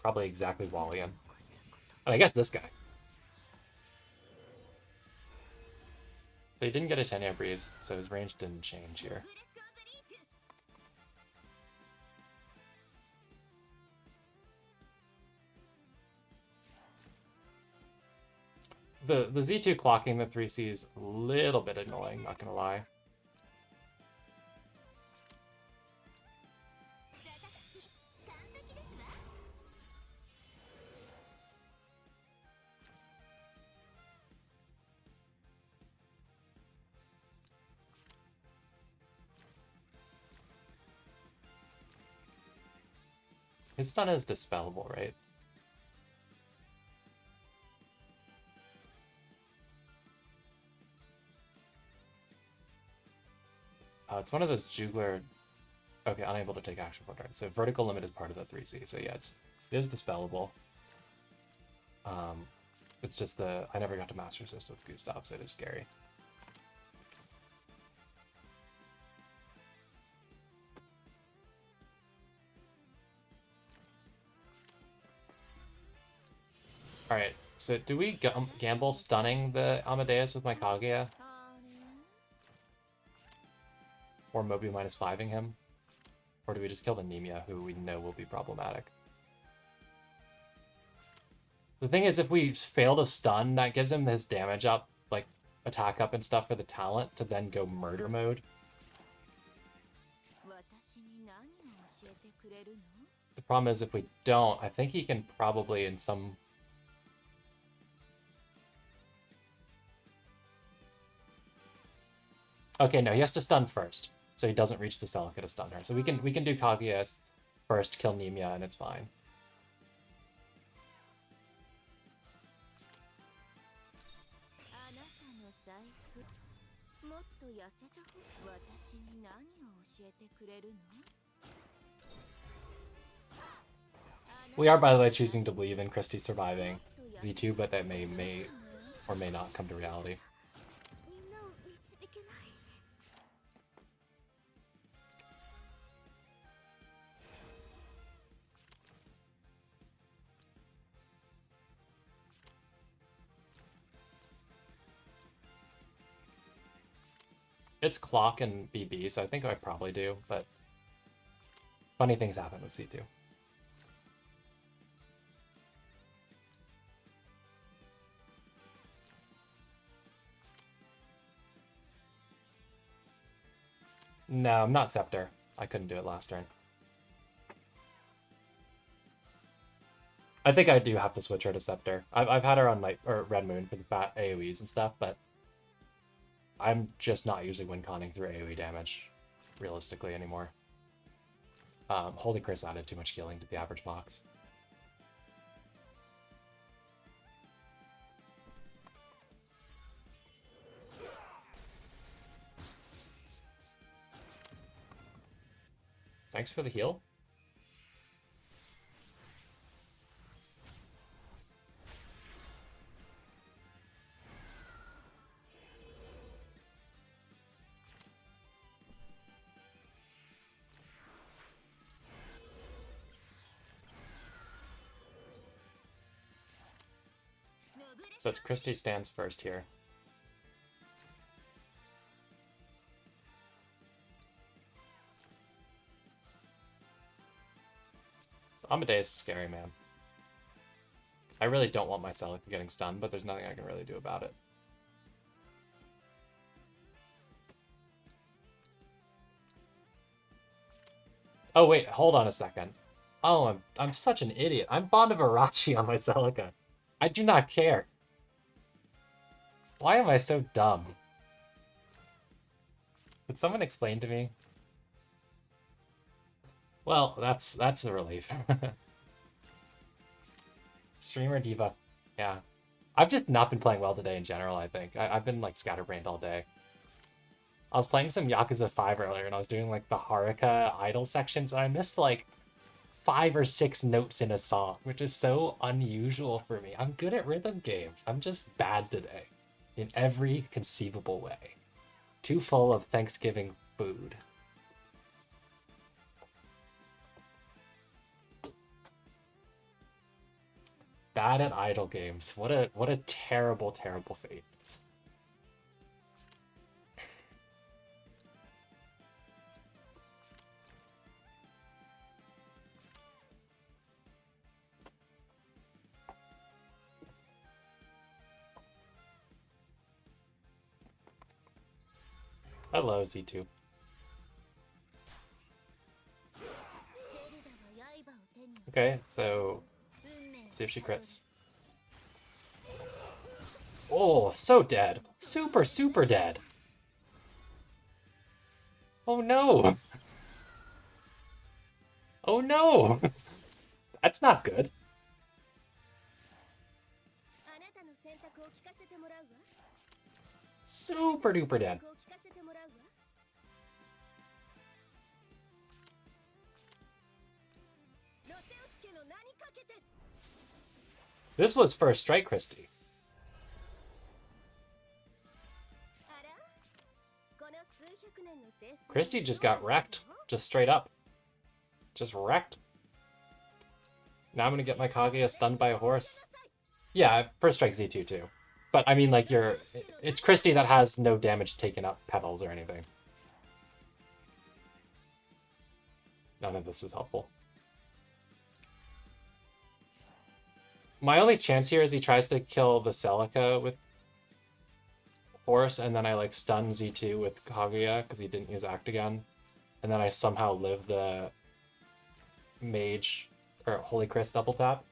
Probably exactly Wallian. And I guess this guy. So he didn't get a Tenya Breeze, so his range didn't change here. The Z2 clocking the 3C is a little bit annoying, not gonna lie. His stun is dispellable, right? It's one of those Jugler... Okay, unable to take action for turn. So vertical limit is part of the 3C, so yeah, it is dispellable. It's just I never got to Master Assist with Gustav, so it is scary. Alright, so do we gamble stunning the Amadeus with my Kaguya? Or Mobu -5ing him? Or do we just kill the Nemia, who we know will be problematic? The thing is, if we fail to stun, that gives him his damage up, like, attack up and stuff for the talent, to then go murder mode. The problem is, if we don't, I think he can probably, in some... Okay, no, he has to stun first, so he doesn't reach the Celica to stun her. So we can do Kaguya first, kill Nemia, and it's fine. We are, by the way, choosing to believe in Christie surviving Z2, but that may or may not come to reality. It's Clock and BB, so I think I probably do, but funny things happen with C2. No, I'm not Scepter. I couldn't do it last turn. I think I do have to switch her to Scepter. I've had her on Red Moon for the fat AoEs and stuff, but I'm just not usually win-conning through AoE damage, realistically, anymore. Holy Chris added too much healing to the average box. Thanks for the heal. So it's Christy stands first here. Amadeus is scary, man. I really don't want my Celica getting stunned, but there's nothing I can really do about it. Oh wait, hold on a second. Oh, I'm such an idiot. I'm Bond of Arachi on my Celica. I do not care. Why am I so dumb? Could someone explain to me? Well, that's a relief. Streamer Diva. Yeah. I've just not been playing well today in general, I think. I've been like scatterbrained all day. I was playing some Yakuza 5 earlier and I was doing like the Haruka idol sections and I missed like 5 or 6 notes in a song, which is so unusual for me. I'm good at rhythm games. I'm just bad today. In every conceivable way. Too full of Thanksgiving food. Bad at idle games. What a terrible, terrible fate. Hello, Z2. Okay, so let's see if she crits. Oh, so dead. Super, super dead. Oh no. Oh no. That's not good. Super duper dead. This was first strike, Christy. Christy just got wrecked. Just straight up. Just wrecked. Now I'm gonna get my Kaguya stunned by a horse. Yeah, first strike Z2 too. But I mean, like, it's Christy that has no damage taken up petals or anything. None of this is helpful. My only chance here is he tries to kill the Celica with horse, and then I like stun Z2 with Kaguya because he didn't use Act again. And then I somehow live the Mage or Holy Chris double tap.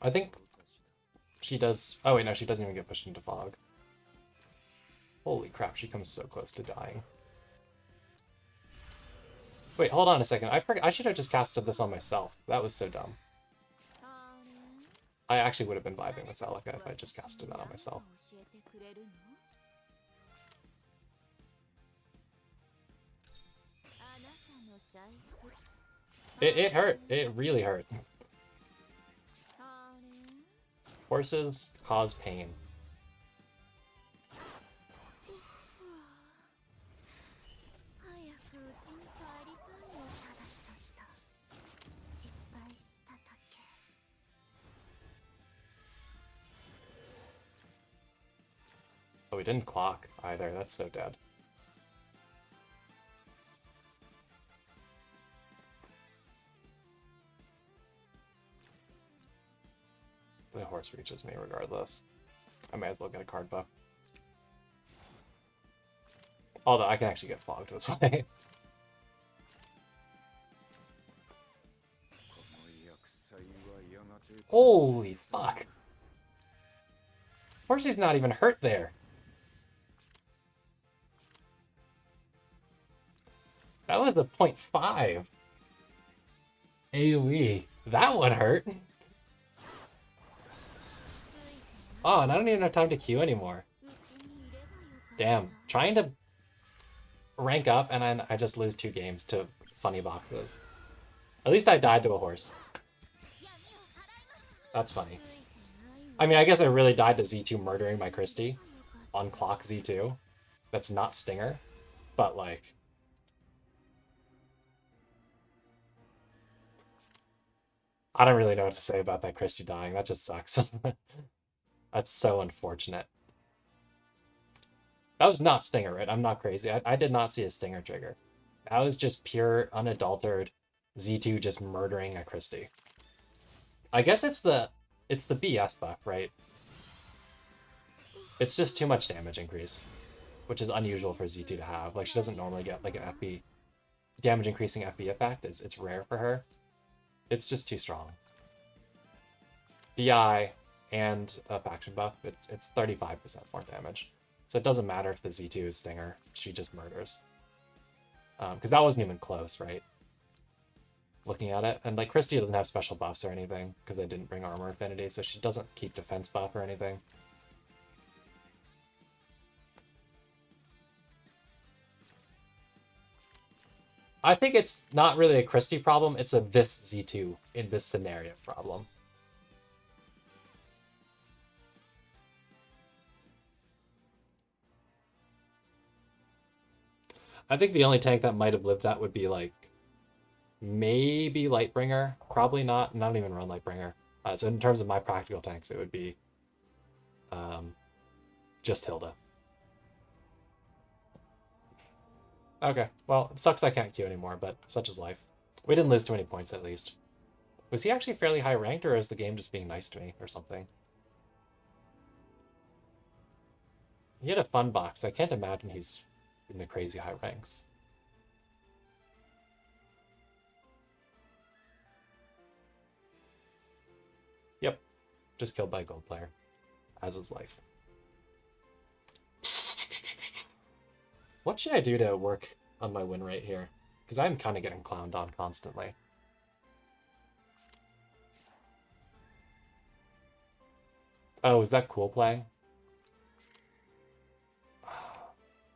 I think she does. Oh wait, no, she doesn't even get pushed into fog. Holy crap, she comes so close to dying. Wait, hold on a second. I forgot. I should have just casted this on myself. That was so dumb. I actually would have been vibing with Celica if I just casted that on myself. It hurt. It really hurt. Horses cause pain. Oh, we didn't clock either. That's so dead. The horse reaches me regardless. I may as well get a card buff. Although I can actually get flogged this way. Holy fuck. Horsey's not even hurt there. That was a 0.5 AoE. That one hurt. Oh, and I don't even have time to queue anymore. Damn. Trying to rank up and then I just lose 2 games to funny boxes. At least I died to a horse. That's funny. I mean, I guess I really died to Z2 murdering my Christie on clock Z2. That's not Stinger, but like... I don't really know what to say about that Christie dying. That just sucks. That's so unfortunate. That was not Stinger, right? I'm not crazy. I did not see a Stinger trigger. That was just pure, unadulterated Z2 just murdering a Christie. I guess it's the BS buff, right? It's just too much damage increase, which is unusual for Z2 to have. Like, she doesn't normally get like an FB damage increasing FB effect. It's rare for her. It's just too strong. DI and a faction buff, it's 35% more damage. So it doesn't matter if the Z2 is Stinger, she just murders. Because that wasn't even close, right? Looking at it. And like Christie doesn't have special buffs or anything, because I didn't bring armor affinity, so she doesn't keep defense buff or anything. I think it's not really a Christie problem, it's a this Z2 in this scenario problem. I think the only tank that might have lived that would be like maybe Lightbringer, probably not even run Lightbringer. So in terms of my practical tanks, it would be just Hilda. Okay, well, it sucks I can't queue anymore, but such is life. We didn't lose too many points at least. Was he actually fairly high ranked, or is the game just being nice to me or something? He had a fun box. I can't imagine he's in the crazy high ranks. Yep, just killed by a gold player, as is life. What should I do to work on my win rate here? Because I'm kind of getting clowned on constantly. Oh, is that cool play?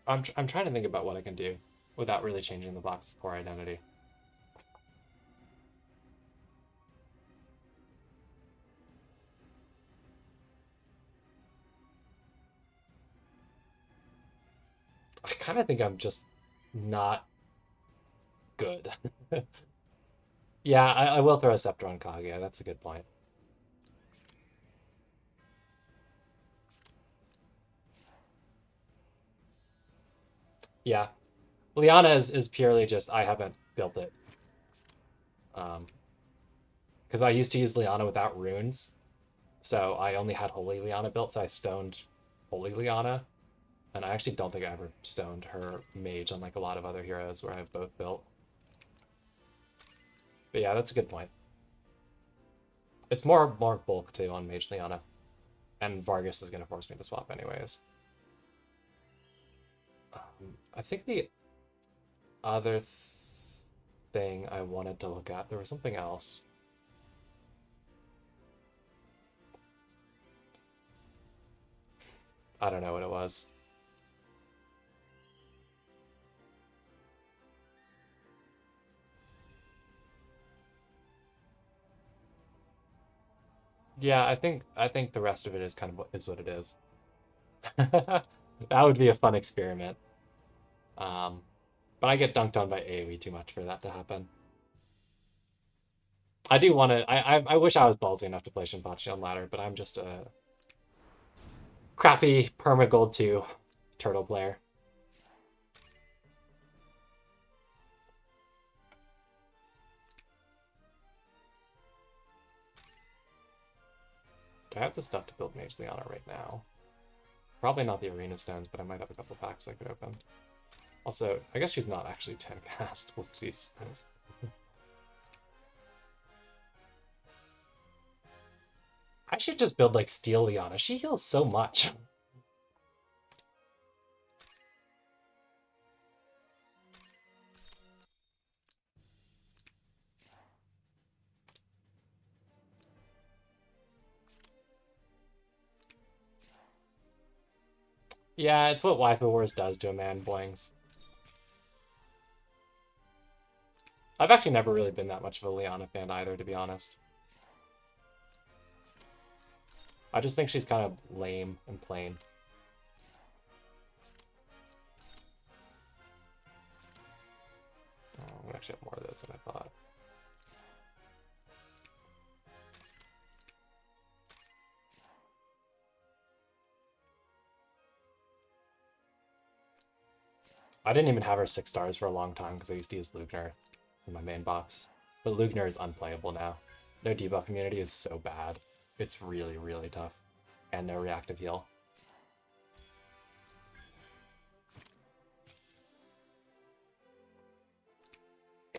I'm trying to think about what I can do without really changing the box's core identity. I kind of think I'm just not good. Yeah, I will throw a Scepter on Kaguya. That's a good point. Yeah, Liana is purely just I haven't built it. Because I used to use Liana without runes, so I only had Holy Liana built, so I stoned Holy Liana, and I actually don't think I ever stoned her mage, unlike a lot of other heroes where I have both built. But yeah, that's a good point. It's more bulk too on Mage Liana, and Vargas is going to force me to swap anyways. I think the other thing I wanted to look at, there was something else. I don't know what it was. Yeah, I think the rest of it is kind of what it is. That would be a fun experiment. Um, but I get dunked on by AoE too much for that to happen. I do want to. I wish I was ballsy enough to play Shinpachi on ladder, but I'm just a crappy perma gold 2 turtle player. Do I have the stuff to build Mage Liana right now? Probably not the Arena Stones, but I might have a couple packs I could open. Also, I guess she's not actually 10 cast. Whoopsies. I should just build like Steel Liana. She heals so much. Yeah, it's what Waifu Wars does to a man, boings. I've actually never really been that much of a Liana fan either, to be honest. I just think she's kind of lame and plain. Oh, we actually have more of those than I thought. I didn't even have her 6 stars for a long time because I used to use Lugner in my main box. But Lugner is unplayable now. Their debuff immunity is so bad. It's really, really tough. And no reactive heal.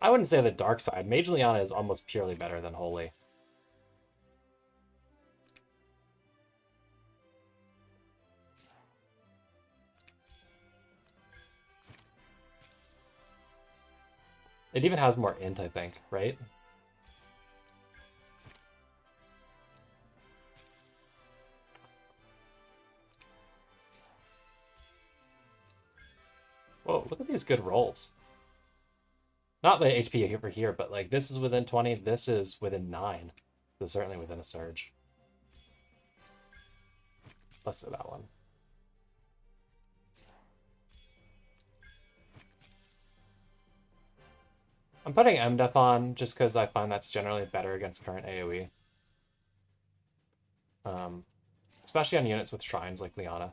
I wouldn't say the dark side. Mage Liana is almost purely better than Holy. It even has more int, I think, right? Whoa, look at these good rolls. Not the HP over here, but like this is within 20, this is within 9. So certainly within a surge. Let's do that one. I'm putting MDef on just because I find that's generally better against current AoE. Especially on units with shrines like Liana.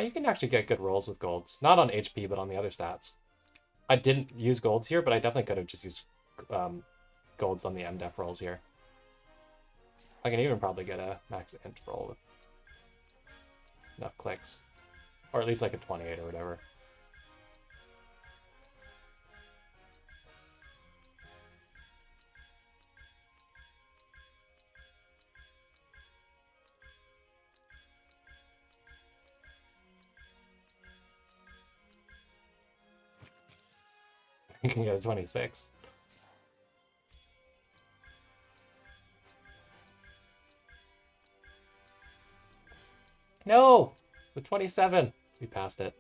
You can actually get good rolls with golds. Not on HP, but on the other stats. I didn't use golds here, but I definitely could have just used golds on the MDef rolls here. I can even probably get a max int roll with enough clicks. Or at least like a 28 or whatever. You can get a 26. No! With 27. We passed it.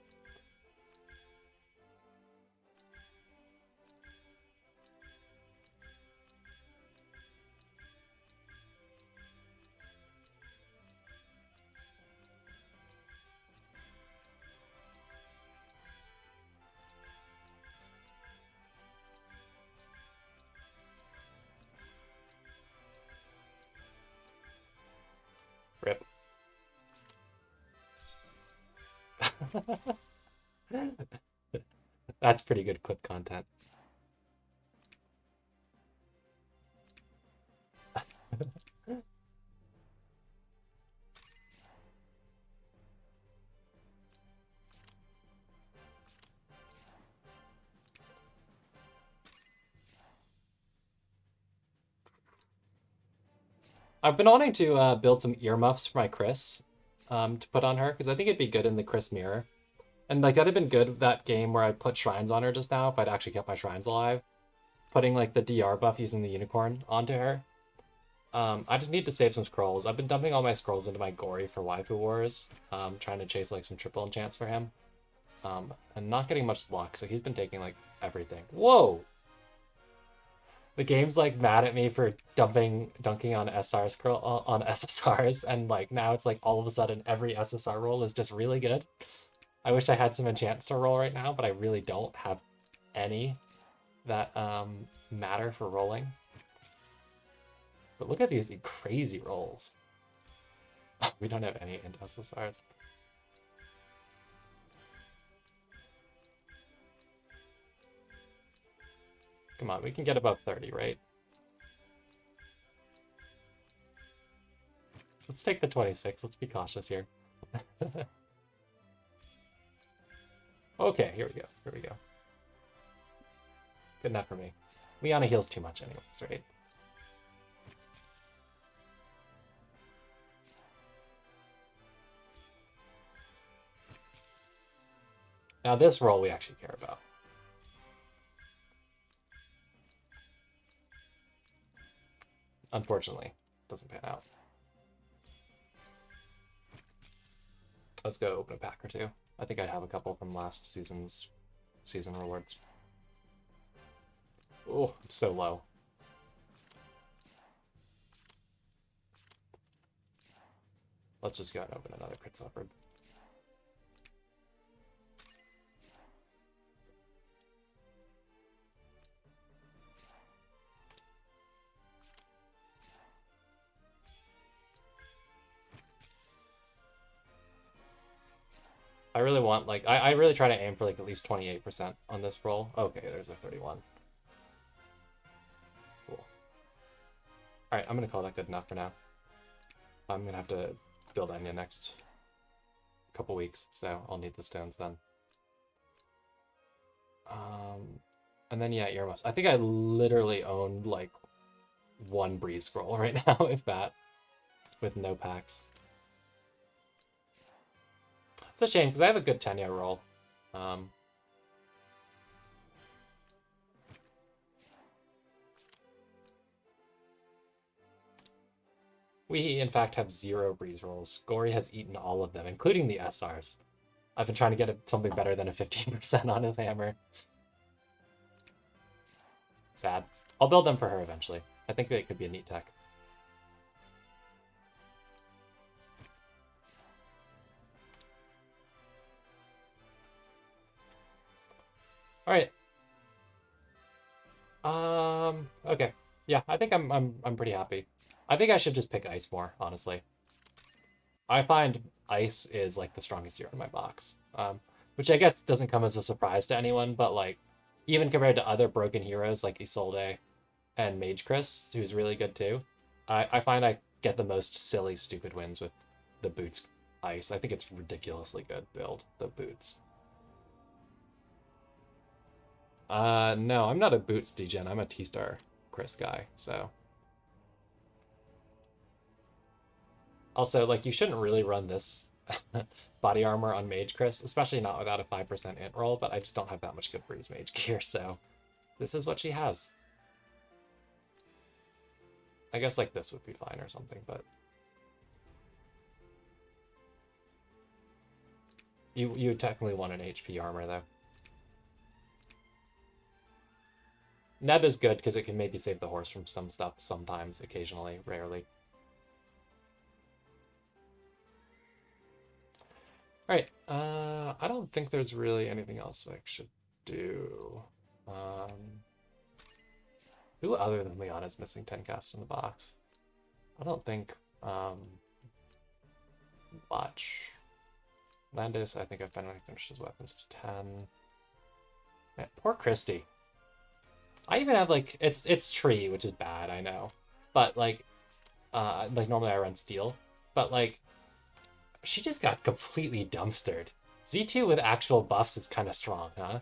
Rip. That's pretty good clip content. I've been wanting to build some earmuffs for my Chris to put on her, because I think it'd be good in the Chris mirror. And like that'd have been good that game where I put shrines on her just now, if I'd actually kept my shrines alive. Putting like the DR buff using the unicorn onto her. I just need to save some scrolls. I've been dumping all my scrolls into my Gory for Waifu Wars, trying to chase like some triple enchants for him. And not getting much luck, so he's been taking like everything. Whoa! The game's like mad at me for dunking on on SSRs, and like now it's like all of a sudden every SSR roll is just really good. I wish I had some enchants to roll right now, but I really don't have any that matter for rolling. But look at these crazy rolls. We don't have any int SSRs. Come on, we can get above 30, right? Let's take the 26. Let's be cautious here. Okay, here we go. Here we go. Good enough for me. Liana heals too much anyways, right? Now this roll we actually care about. Unfortunately, doesn't pan out. Let's go open a pack or two. I think I have a couple from last season's season rewards. Oh, I'm so low. Let's just go and open another crit suffered. I really want, like, I really try to aim for, like, at least 28% on this roll. Okay, there's a 31. Cool. Alright, I'm gonna call that good enough for now. I'm gonna have to build Enya next couple weeks, so I'll need the stones then. And then, yeah, Earmuffs. I think I literally own, like, one Breeze Scroll right now, if that, with no packs. It's a shame, because I have a good Tenya roll. We, in fact, have 0 Breeze rolls. Gory has eaten all of them, including the SRs. I've been trying to get something better than a 15% on his hammer. Sad. I'll build them for her eventually. I think they could be a neat tech. All right. Okay. Yeah, I think I'm pretty happy. I think I should just pick ice more, honestly. I find ice is like the strongest hero in my box. Which I guess doesn't come as a surprise to anyone, but like even compared to other broken heroes like Isolde and Mage Chris, who's really good too, I find I get the most silly, stupid wins with the boots ice. I think it's ridiculously good build, the boots. No, I'm not a boots degen. I'm a T-Star Chris guy, so. Also, like, you shouldn't really run this body armor on Mage Chris, especially not without a 5% int roll, but I just don't have that much good Breeze Mage gear, so this is what she has. I guess, like, this would be fine or something, but... You technically want an HP armor, though. Neb is good, because it can maybe save the horse from some stuff sometimes, occasionally, rarely. Alright, I don't think there's really anything else I should do. Who other than Leon is missing 10 cast in the box? I don't think, much. Landis, I think I've finally finished his weapons to 10. Man, poor Christy. I even have, like, it's tree, which is bad, I know. But, like normally I run steel. But, like, she just got completely dumpstered. Z2 with actual buffs is kind of strong, huh?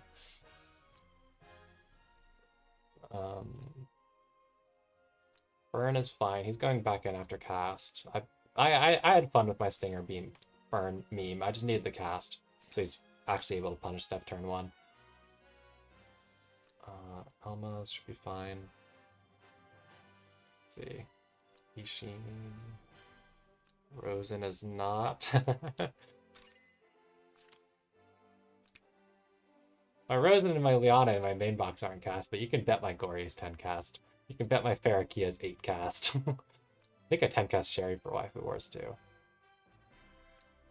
Burn is fine. He's going back in after cast. I had fun with my Stinger Beam Burn meme. I just needed the cast, so he's actually able to punish Steph turn 1. Elma should be fine. Let's see. Ishin. Rosen is not. My Rosen and my Liana in my main box aren't cast, but you can bet my Gory is 10 cast. You can bet my Ferrokia is 8 cast. I think a 10 cast Sherry for Waifu Wars too.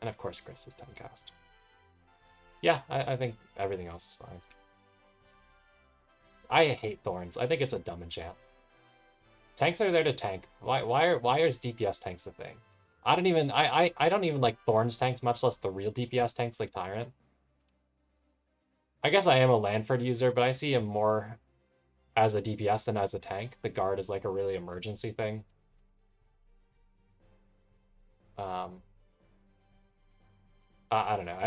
And of course Chris is 10 cast. Yeah, I think everything else is fine. I hate Thorns. I think it's a dumb enchant. Tanks are there to tank. Why is DPS tanks a thing? I don't even like Thorns tanks, much less the real DPS tanks like Tyrant. I guess I am a Lanford user, but I see him more as a DPS than as a tank. The guard is like a really emergency thing. I don't know.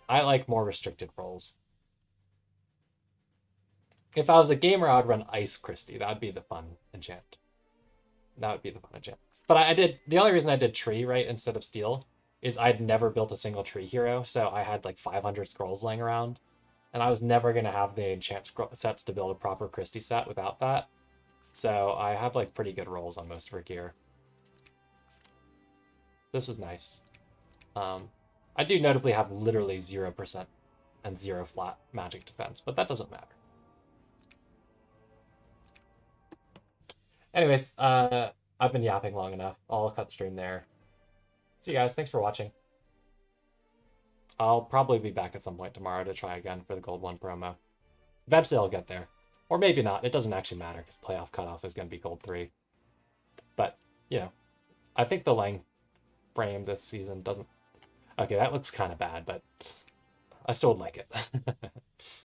I like more restricted roles. If I was a gamer, I would run Ice Christie. That would be the fun enchant. That would be the fun enchant. But the only reason I did tree, right, instead of steel, is I'd never built a single tree hero, so I had like 500 scrolls laying around. And I was never going to have the enchant sets to build a proper Christie set without that. So I have like pretty good rolls on most of her gear. This is nice. I do notably have literally 0% and 0 flat magic defense, but that doesn't matter. Anyways, I've been yapping long enough. I'll cut the stream there. See you guys. Thanks for watching. I'll probably be back at some point tomorrow to try again for the Gold 1 promo. Eventually I'll get there. Or maybe not. It doesn't actually matter because playoff cutoff is going to be Gold 3. But, you know, I think the Lang frame this season doesn't... Okay, that looks kind of bad, but I still would like it.